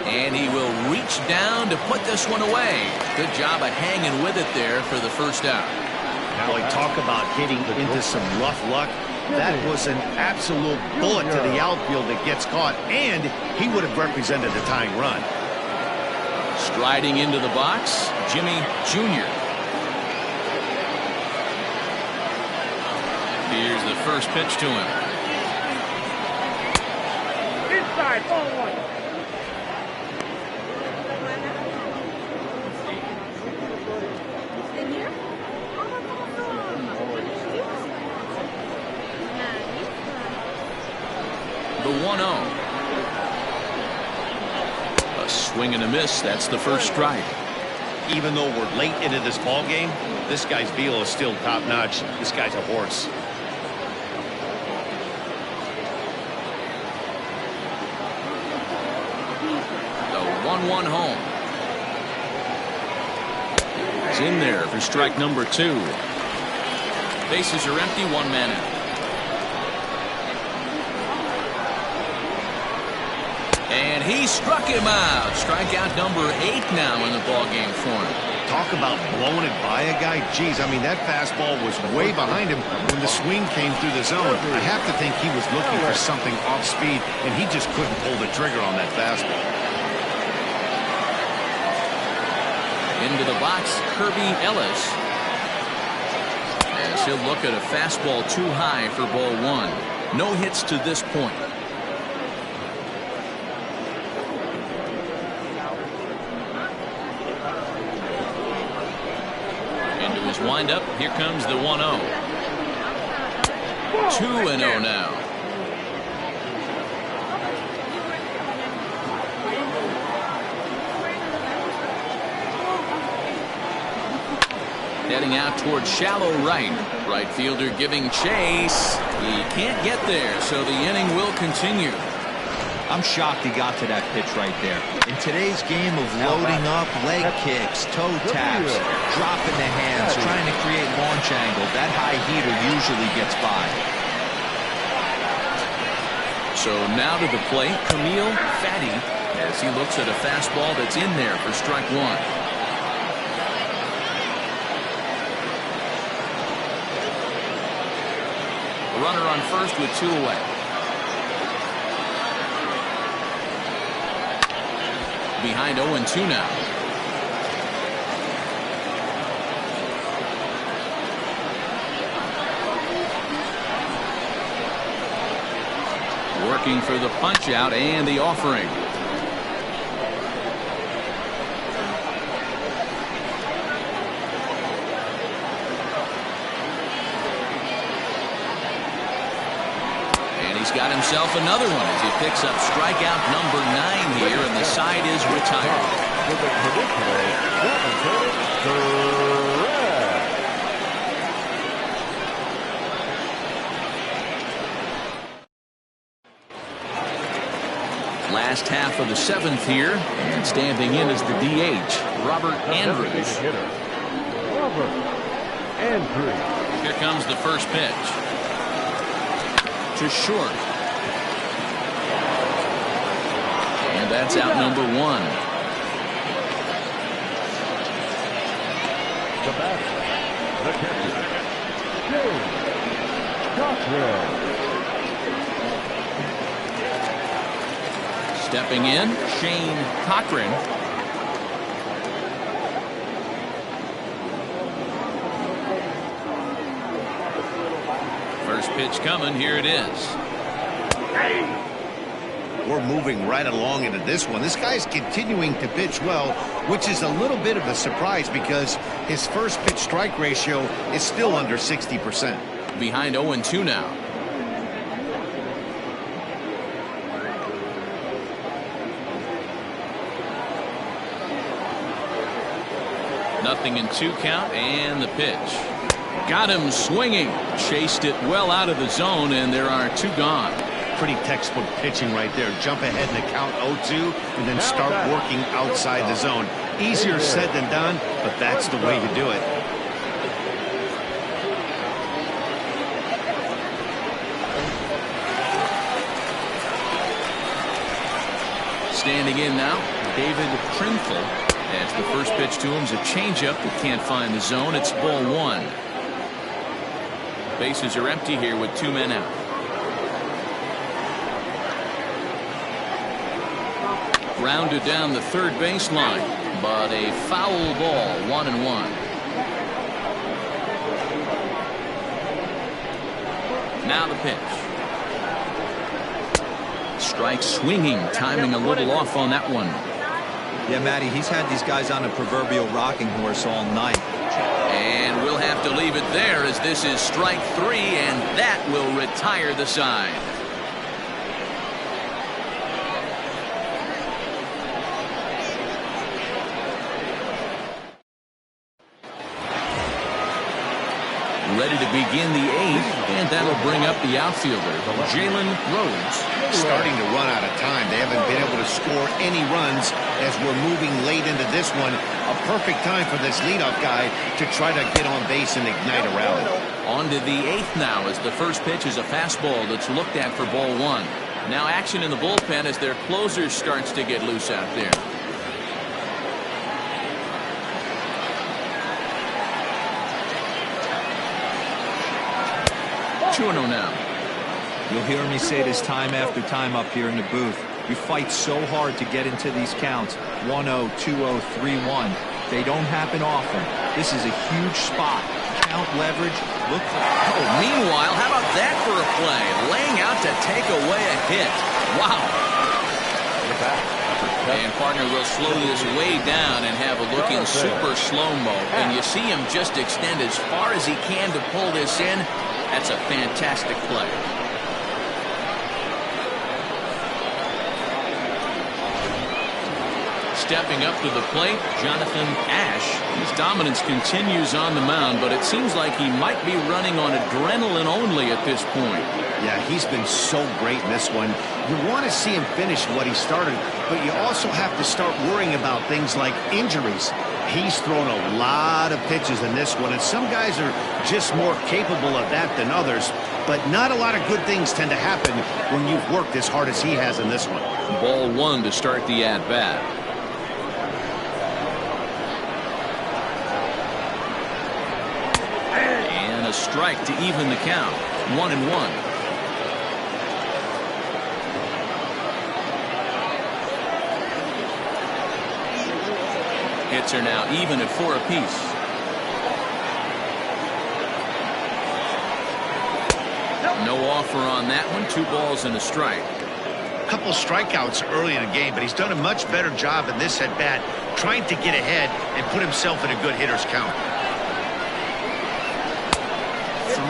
And he will reach down to put this one away. Good job of hanging with it there for the first out. Boy, talk about hitting into some rough luck. That was an absolute bullet to the outfield that gets caught, and he would have represented the tying run. Striding into the box, Jimmy Jr. Here's the first pitch to him. Inside, ball 1. The 1-0. A swing and a miss. That's the first strike. Even though we're late into this ball game, this guy's velo is still top notch. This guy's a horse. The 1-1 home. It's in there for strike number 2. Bases are empty. 1 man out. And he struck him out. Strikeout number 8 now in the ballgame for him. Talk about blowing it by a guy. Geez, I mean, that fastball was way behind him when the swing came through the zone. I have to think he was looking for something off speed, and he just couldn't pull the trigger on that fastball. Into the box, Kirby Ellis. As he'll look at a fastball too high for ball 1. No hits to this point. Wind up. Here comes the 1-0. 2-0 now. Heading out towards shallow right. Right fielder giving chase. He can't get there, so the inning will continue. I'm shocked he got to that pitch right there. In today's game of loading up, leg kicks, toe taps, dropping the hands, trying to create launch angle, that high heater usually gets by. So now to the plate, Camille Fatty, as he looks at a fastball that's in there for strike 1. A runner on first with 2 away. Behind 0-2 now. Working for the punch out and the offering. Got himself another one as he picks up strikeout number 9 here, and the side is retired. Last half of the 7th here, and standing in as the DH, Robert Andrews. Robert Andrews. Here comes the first pitch. To short. And that's out number 1. The batter, the catcher, James Cockrell. Stepping in, Shane Cochran. First pitch coming. Here it is. We're moving right along into this one. This guy's continuing to pitch well, which is a little bit of a surprise because his first pitch strike ratio is still under 60%. Behind 0-2 now. Nothing in 2 count, and the pitch. Got him swinging. Chased it well out of the zone, and there are 2 gone. Pretty textbook pitching right there. Jump ahead in the count 0-2 and then start working outside the zone. Easier said than done, but that's the way to do it. Standing in now, David Trinfel. As the first pitch to him is a changeup that can't find the zone. It's ball 1. Bases are empty here with 2 men out. Grounded down the third baseline, but a foul ball, 1-1. Now the pitch. Strike swinging, timing a little off on that one. Yeah, Matty, he's had these guys on a proverbial rocking horse all night. And we'll have to leave it there as this is strike 3, and that will retire the side. Ready to begin the 8th, and that'll bring up the outfielder, Jalen Rhodes. Starting to run out of time. They haven't been able to score any runs as we're moving late into this one. A perfect time for this leadoff guy to try to get on base and ignite a rally. On to the 8th now as the first pitch is a fastball that's looked at for ball 1. Now action in the bullpen as their closer starts to get loose out there. 2-0 now. You'll hear me say this time after time up here in the booth. You fight so hard to get into these counts. 1-0, 2-0, 3-1. They don't happen often. This is a huge spot. Count leverage. Look for. Oh, meanwhile, how about that for a play? Laying out to take away a hit. Wow. And partner will slow this way down and have a look in super slow-mo. And you see him just extend as far as he can to pull this in. That's a fantastic play. Stepping up to the plate, Jonathan Ash. His dominance continues on the mound, but it seems like he might be running on adrenaline only at this point. Yeah, he's been so great in this one. You want to see him finish what he started, but you also have to start worrying about things like injuries. He's thrown a lot of pitches in this one, and some guys are just more capable of that than others, but not a lot of good things tend to happen when you've worked as hard as he has in this one. Ball 1 to start the at-bat. And a strike to even the count. 1-1. Hits are now even at 4 apiece. No offer on that one. 2 balls and a strike. A couple strikeouts early in the game, but he's done a much better job in this at-bat trying to get ahead and put himself in a good hitter's count.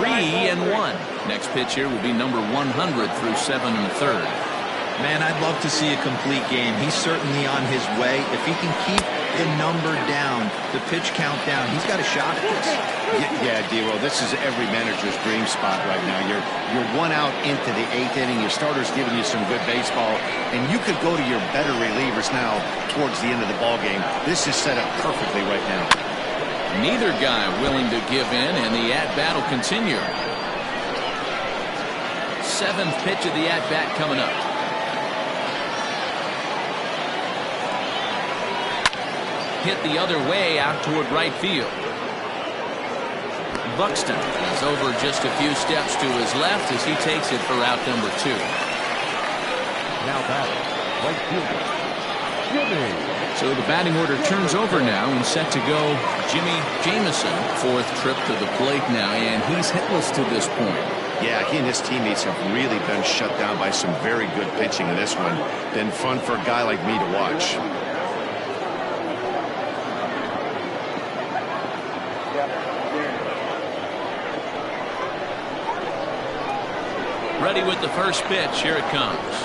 3-1. Next pitch here will be number 100 through 7 1/3. Man, I'd love to see a complete game. He's certainly on his way. If he can keep the number down, the pitch count down. He's got a shot at this. Yeah, D-Roll, this is every manager's dream spot right now. You're one out into the 8th inning. Your starter's giving you some good baseball, and you could go to your better relievers now towards the end of the ball game. This is set up perfectly right now. Neither guy willing to give in, and the at-bat will continue. 7th pitch of the at-bat coming up. Hit the other way out toward right field. Buxton is over just a few steps to his left as he takes it for out number 2. Now batting, right fielder, Jimmy. So the batting order turns over now and set to go Jimmy Jamison. 4th trip to the plate now, and he's hitless to this point. Yeah, he and his teammates have really been shut down by some very good pitching in this one. Been fun for a guy like me to watch. Ready with the first pitch. Here it comes.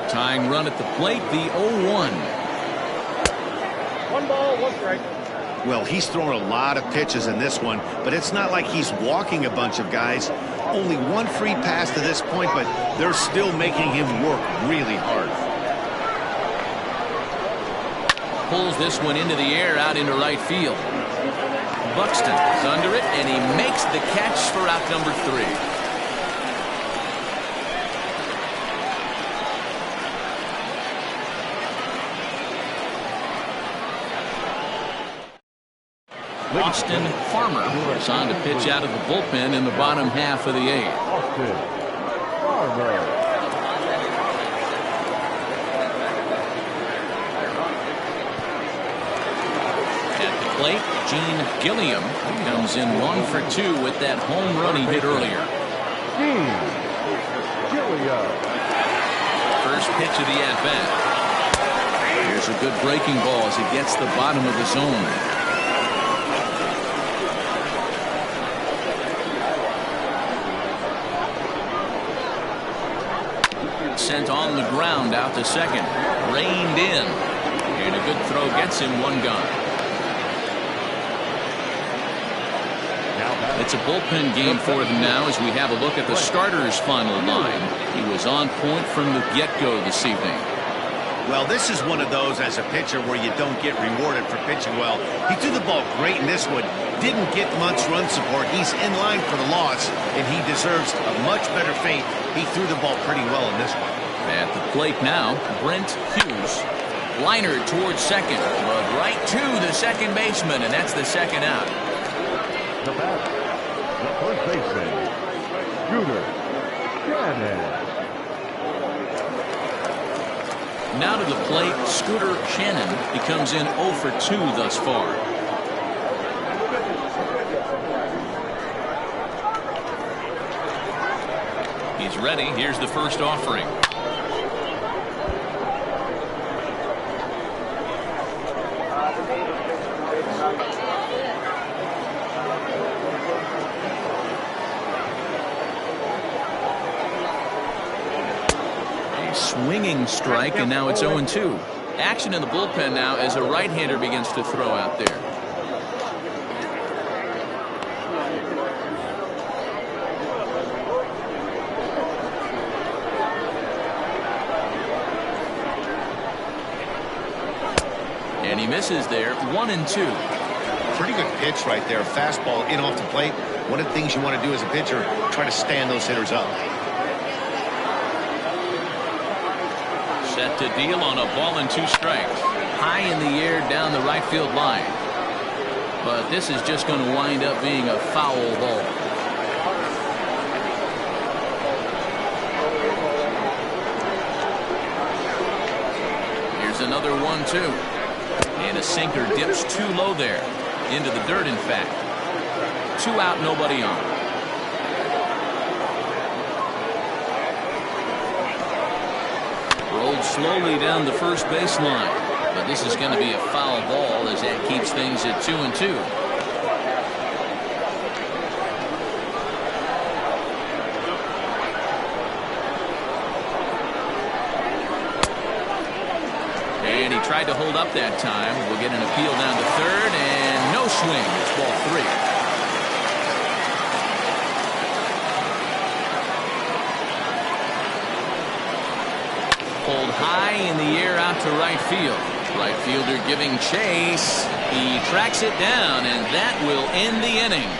Tying run at the plate, the 0-1. 1 ball, 1 strike. Well, he's thrown a lot of pitches in this one, but it's not like he's walking a bunch of guys. Only 1 free pass to this point, but they're still making him work really hard. Pulls this one into the air out into right field. Buxton is under it, and he makes the catch for out number 3. Austin Farmer is on to pitch out of the bullpen in the bottom half of the 8th. Austin Farmer. At the plate, Gene Gilliam comes in 1 for 2 with that home run he hit earlier. Gene Gilliam. First pitch of the at-bat. Here's a good breaking ball as he gets the bottom of the zone. Sent on the ground out to second. Reined in. And a good throw gets him 1 gone. It's a bullpen game for them now as we have a look at the starter's final line. He was on point from the get-go this evening. Well, this is one of those as a pitcher where you don't get rewarded for pitching well. He threw the ball great in this one. Didn't get much run support. He's in line for the loss, and he deserves a much better fate. He threw the ball pretty well in this one. At the plate now, Brent Hughes. Liner towards second, but right to the second baseman, and that's the second out. The batter, the first baseman, Scooter Shannon. Now to the plate, Scooter Shannon. He comes in 0 for 2 thus far. He's ready. Here's the first offering. Swinging strike, and now it's 0-2. Action in the bullpen now as a right-hander begins to throw out there. And he misses there. 1-2. Pretty good pitch right there. Fastball in off the plate. One of the things you want to do as a pitcher, try to stand those hitters up. Set to deal on a ball and 2 strikes. High in the air down the right field line. But this is just going to wind up being a foul ball. Here's another 1-2. And a sinker dips too low there. Into the dirt, in fact. 2 out, nobody on. Rolled slowly down the first baseline. But this is going to be a foul ball as that keeps things at 2-2. And he tried to hold up that time. We'll get an appeal down to third, and no swing. It's ball 3. Pulled high in the air out to right field. Right fielder giving chase. He tracks it down, and that will end the inning.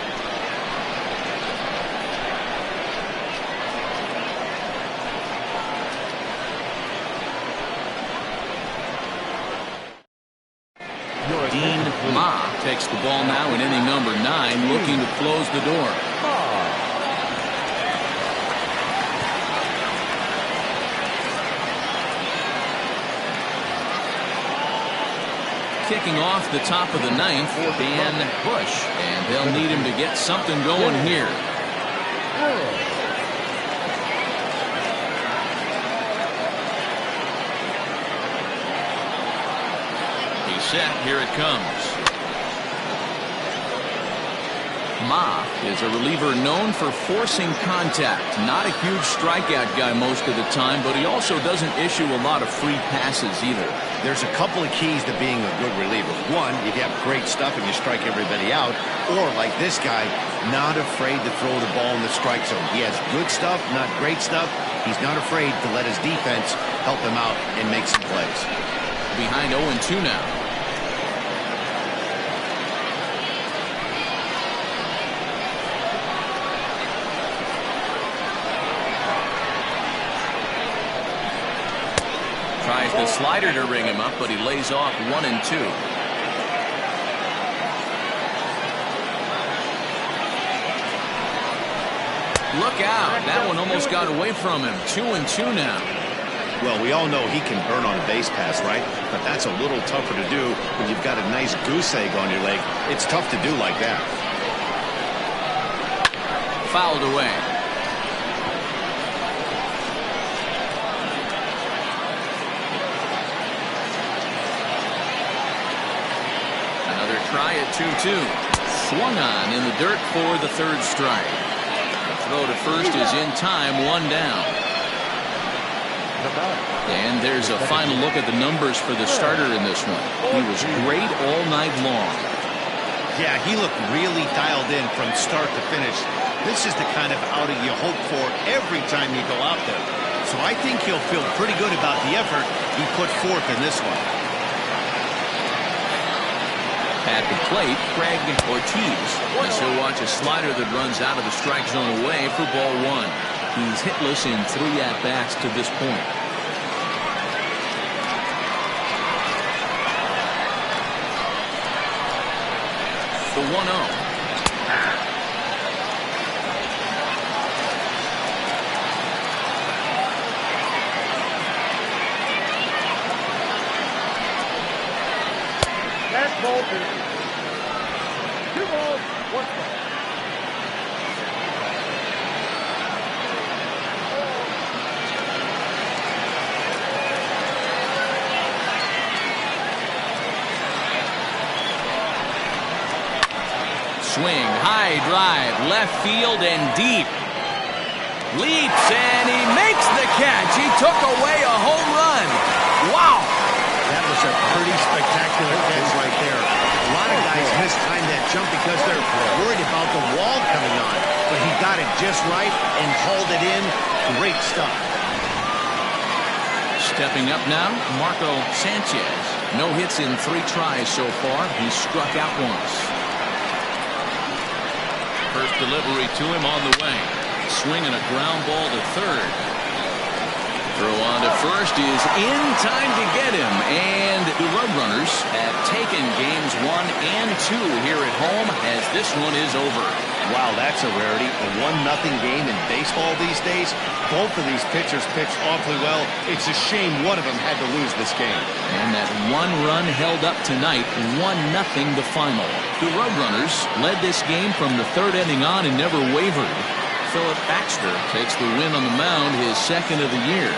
Takes the ball now in inning number 9, looking to close the door. Kicking off the top of the 9th, Dan Bush, and they'll need him to get something going here. He's set. Here it comes. Ma is a reliever known for forcing contact. Not a huge strikeout guy most of the time, but he also doesn't issue a lot of free passes either. There's a couple of keys to being a good reliever. One, if you have great stuff and you strike everybody out, or like this guy, not afraid to throw the ball in the strike zone. He has good stuff, not great stuff. He's not afraid to let his defense help him out and make some plays. Behind 0-2 now. Tries the slider to ring him up, but he lays off 1-2. Look out. That one almost got away from him. 2-2 now. Well, we all know he can burn on a base pass, right? But that's a little tougher to do when you've got a nice goose egg on your leg. It's tough to do like that. Fouled away. Try at 2-2. Swung on in the dirt for the 3rd strike. The throw to first is in time, 1 down. And there's a final look at the numbers for the starter in this one. He was great all night long. Yeah, he looked really dialed in from start to finish. This is the kind of outing you hope for every time you go out there. So I think he'll feel pretty good about the effort he put forth in this one. At the plate, Craig Ortiz. As he'll watch a slider that runs out of the strike zone away for ball 1. He's hitless in 3 at-bats to this point. The 1-0. Ball 2. 2 balls, 1 strike. Swing, high drive, left field and deep. Leaps and he makes the catch. He took away a home run. Wow. That was a pretty spectacular catch right there. A lot of guys mistime that jump because they're worried about the wall coming on. But he got it just right and hauled it in. Great stuff. Stepping up now, Marco Sanchez. No hits in 3 tries so far. He struck out once. First delivery to him on the way. Swinging a ground ball to third. Throw on to first is in time to get him. And the Roadrunners have taken games 1 and 2 here at home as this one is over. Wow, that's a rarity. A 1-0 game in baseball these days. Both of these pitchers pitched awfully well. It's a shame one of them had to lose this game. And that 1 run held up tonight, 1-0 the final. The Roadrunners led this game from the 3rd inning on and never wavered. Philip Baxter takes the win on the mound, his 2nd of the year.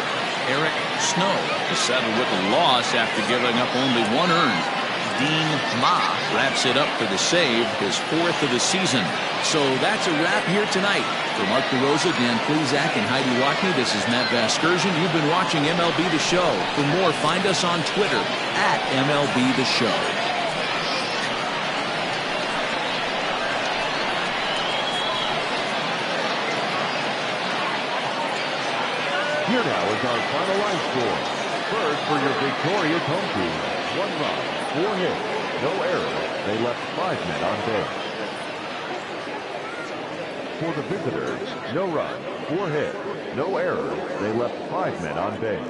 Eric Snow to settle with a loss after giving up only 1 earned. Dean Ma wraps it up for the save, his 4th of the season. So that's a wrap here tonight. For Mark DeRosa, Dan Plezak, and Heidi Watney, this is Matt Vasgersian. You've been watching MLB The Show. For more, find us on Twitter at MLB The Show. Here now is our final line score. First, for your victorious home team, 1 run, 4 hits, no errors. They left 5 men on base. For the visitors, no run, 4 hits, no errors. They left 5 men on base.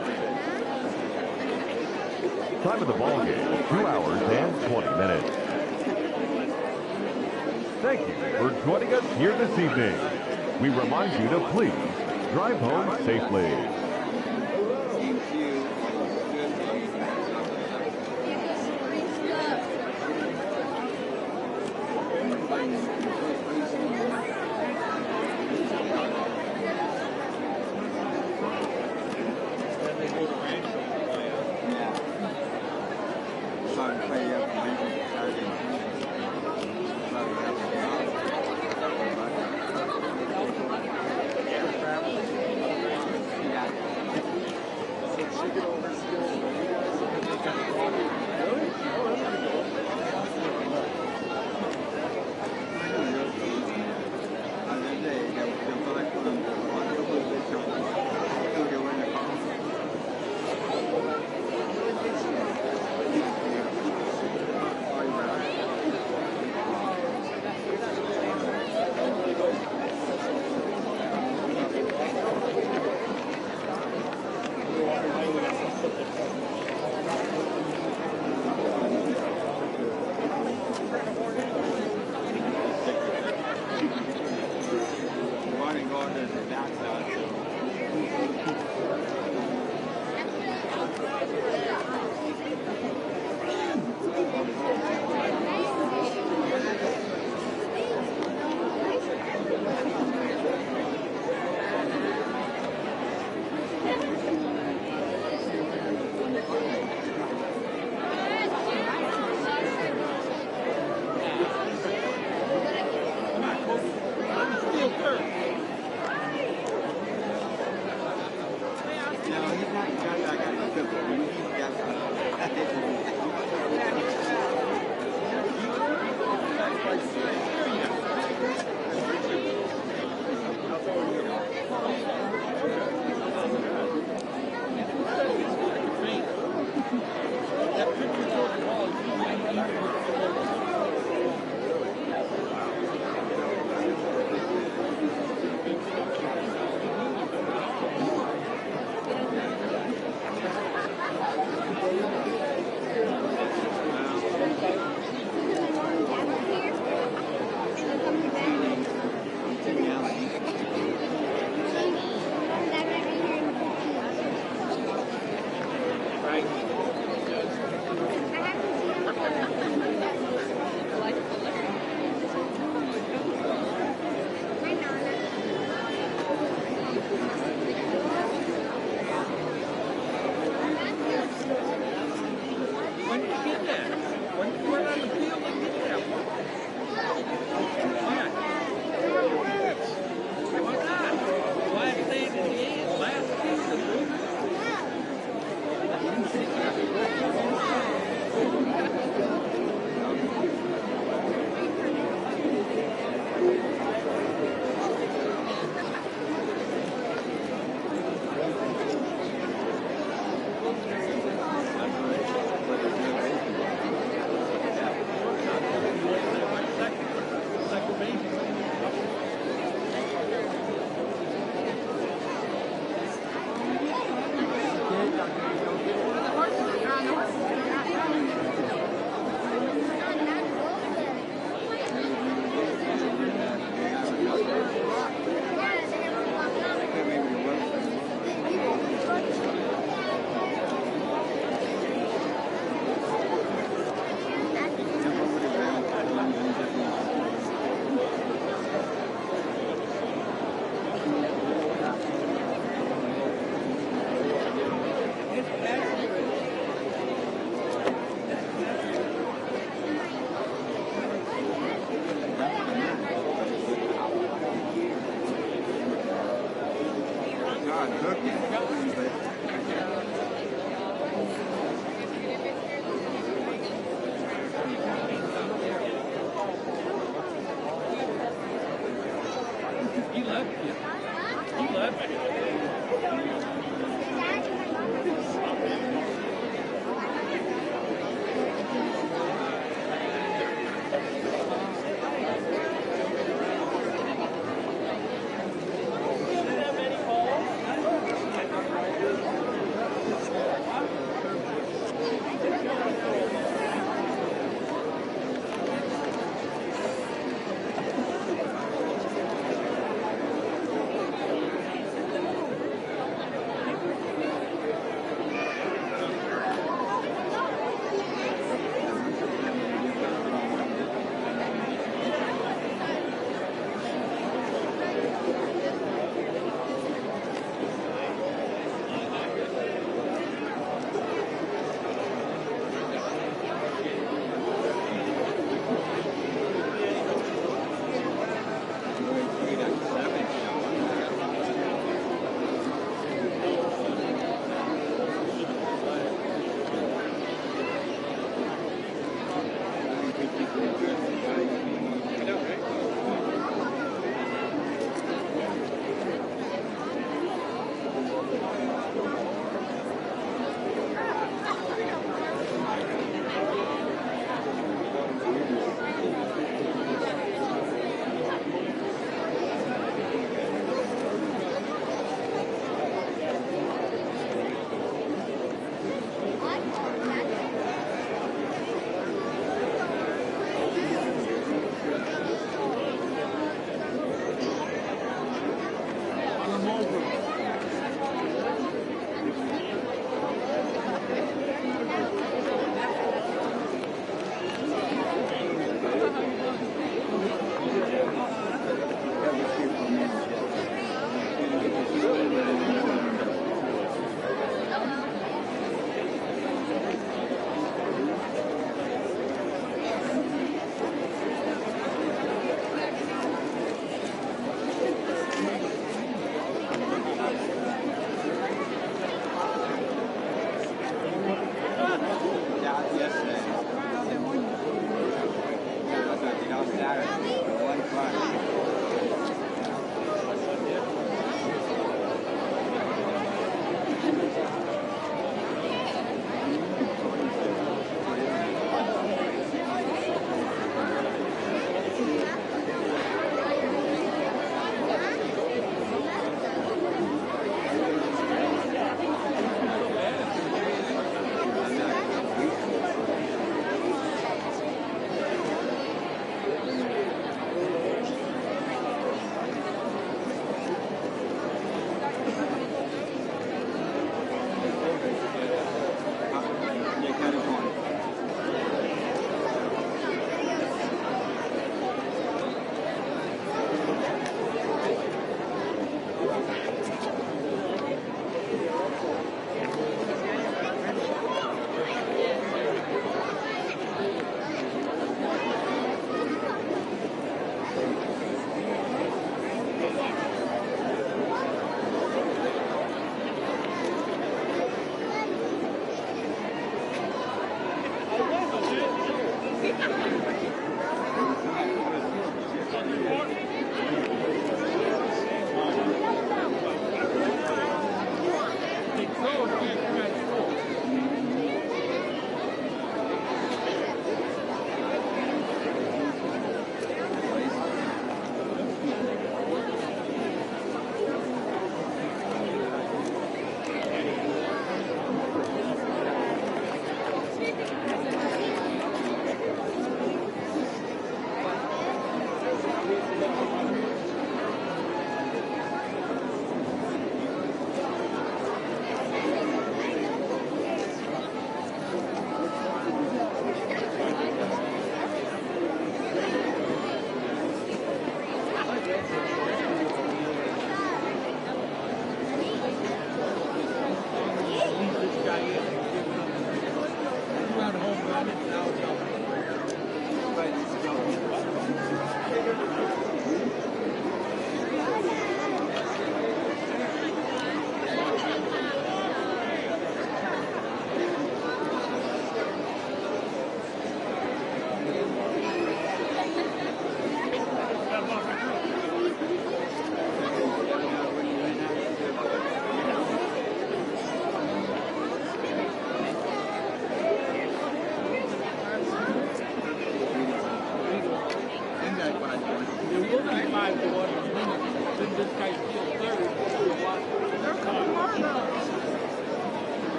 Time of the ball game, 2 hours and 20 minutes. Thank you for joining us here this evening. We remind you to please drive home safely.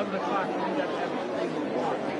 11 o'clock, we got to have a thing to walk.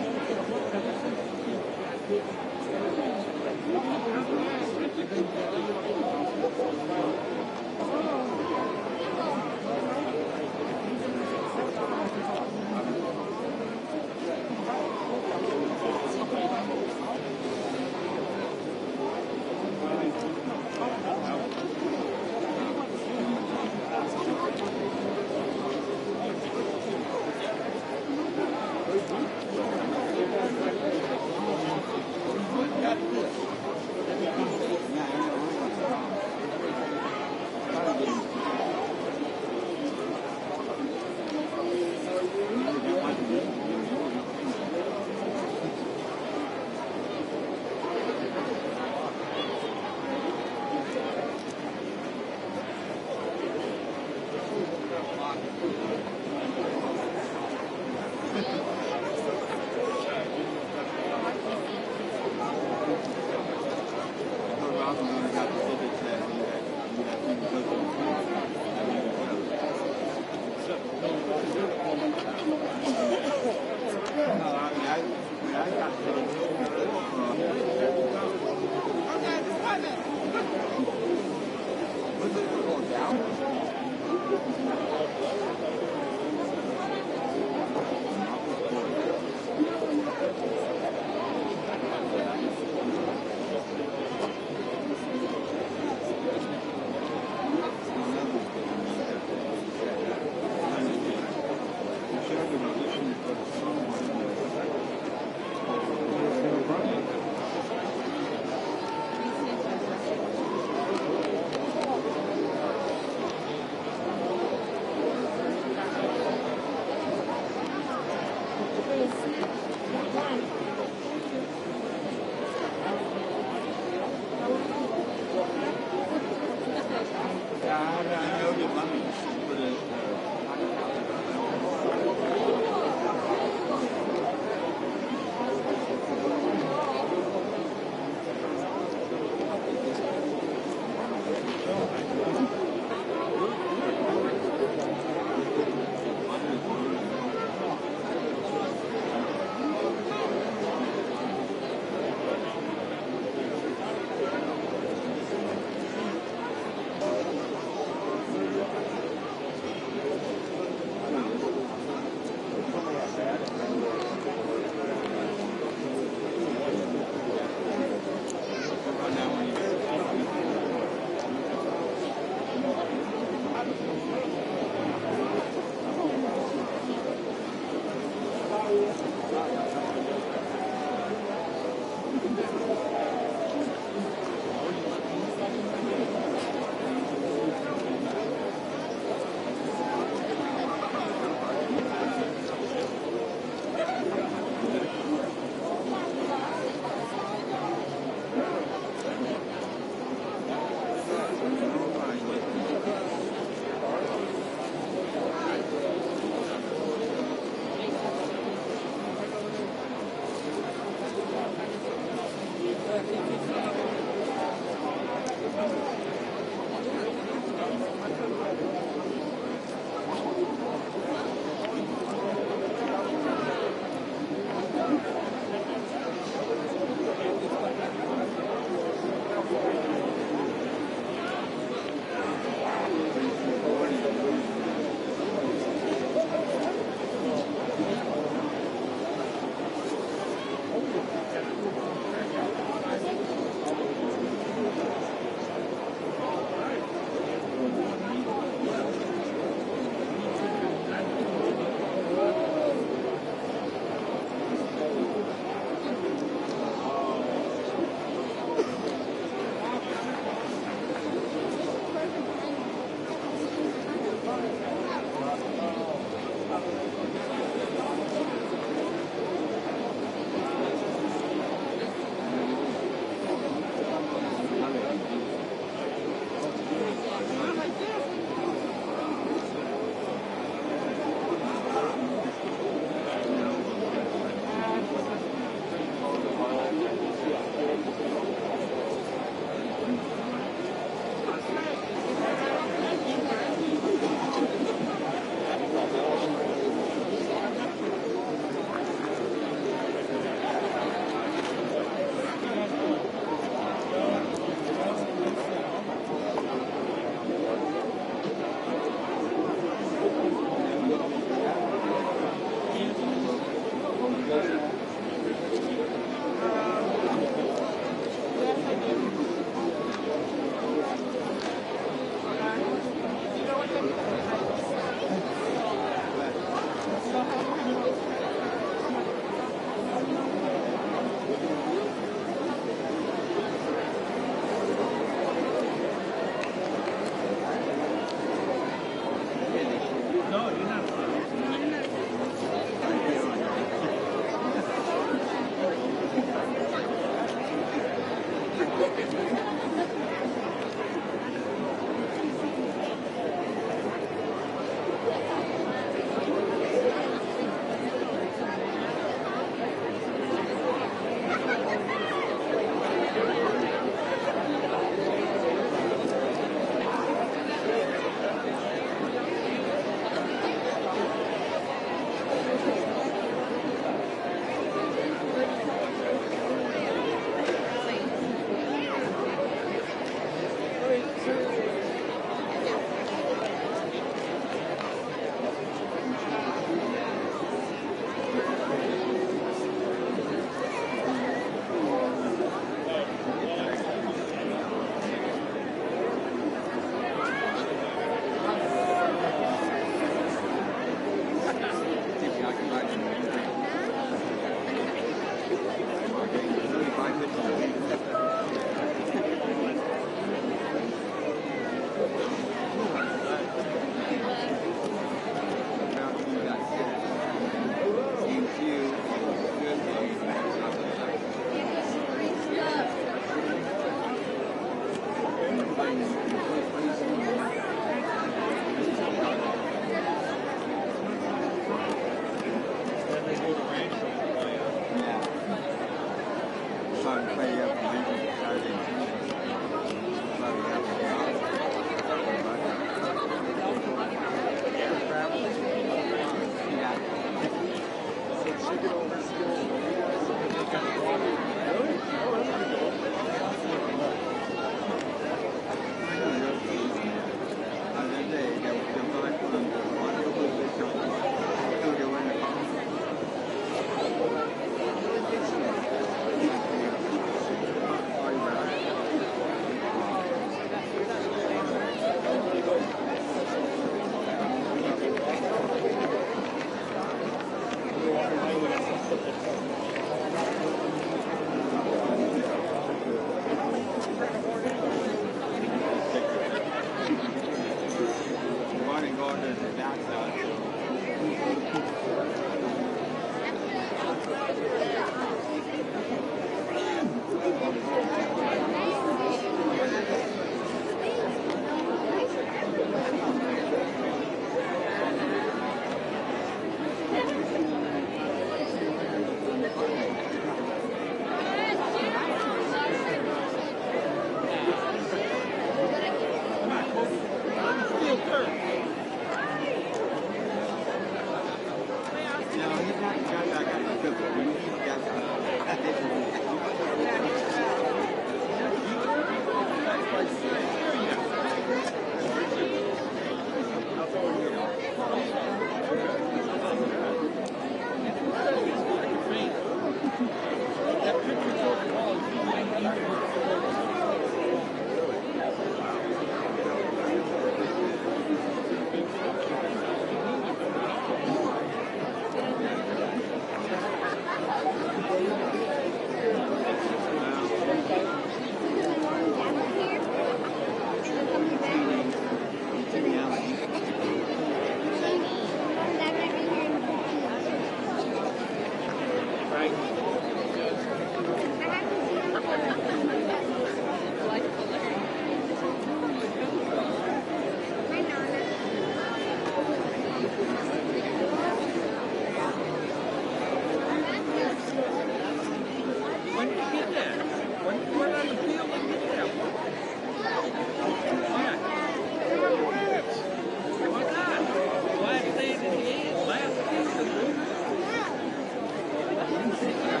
Last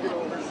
get over.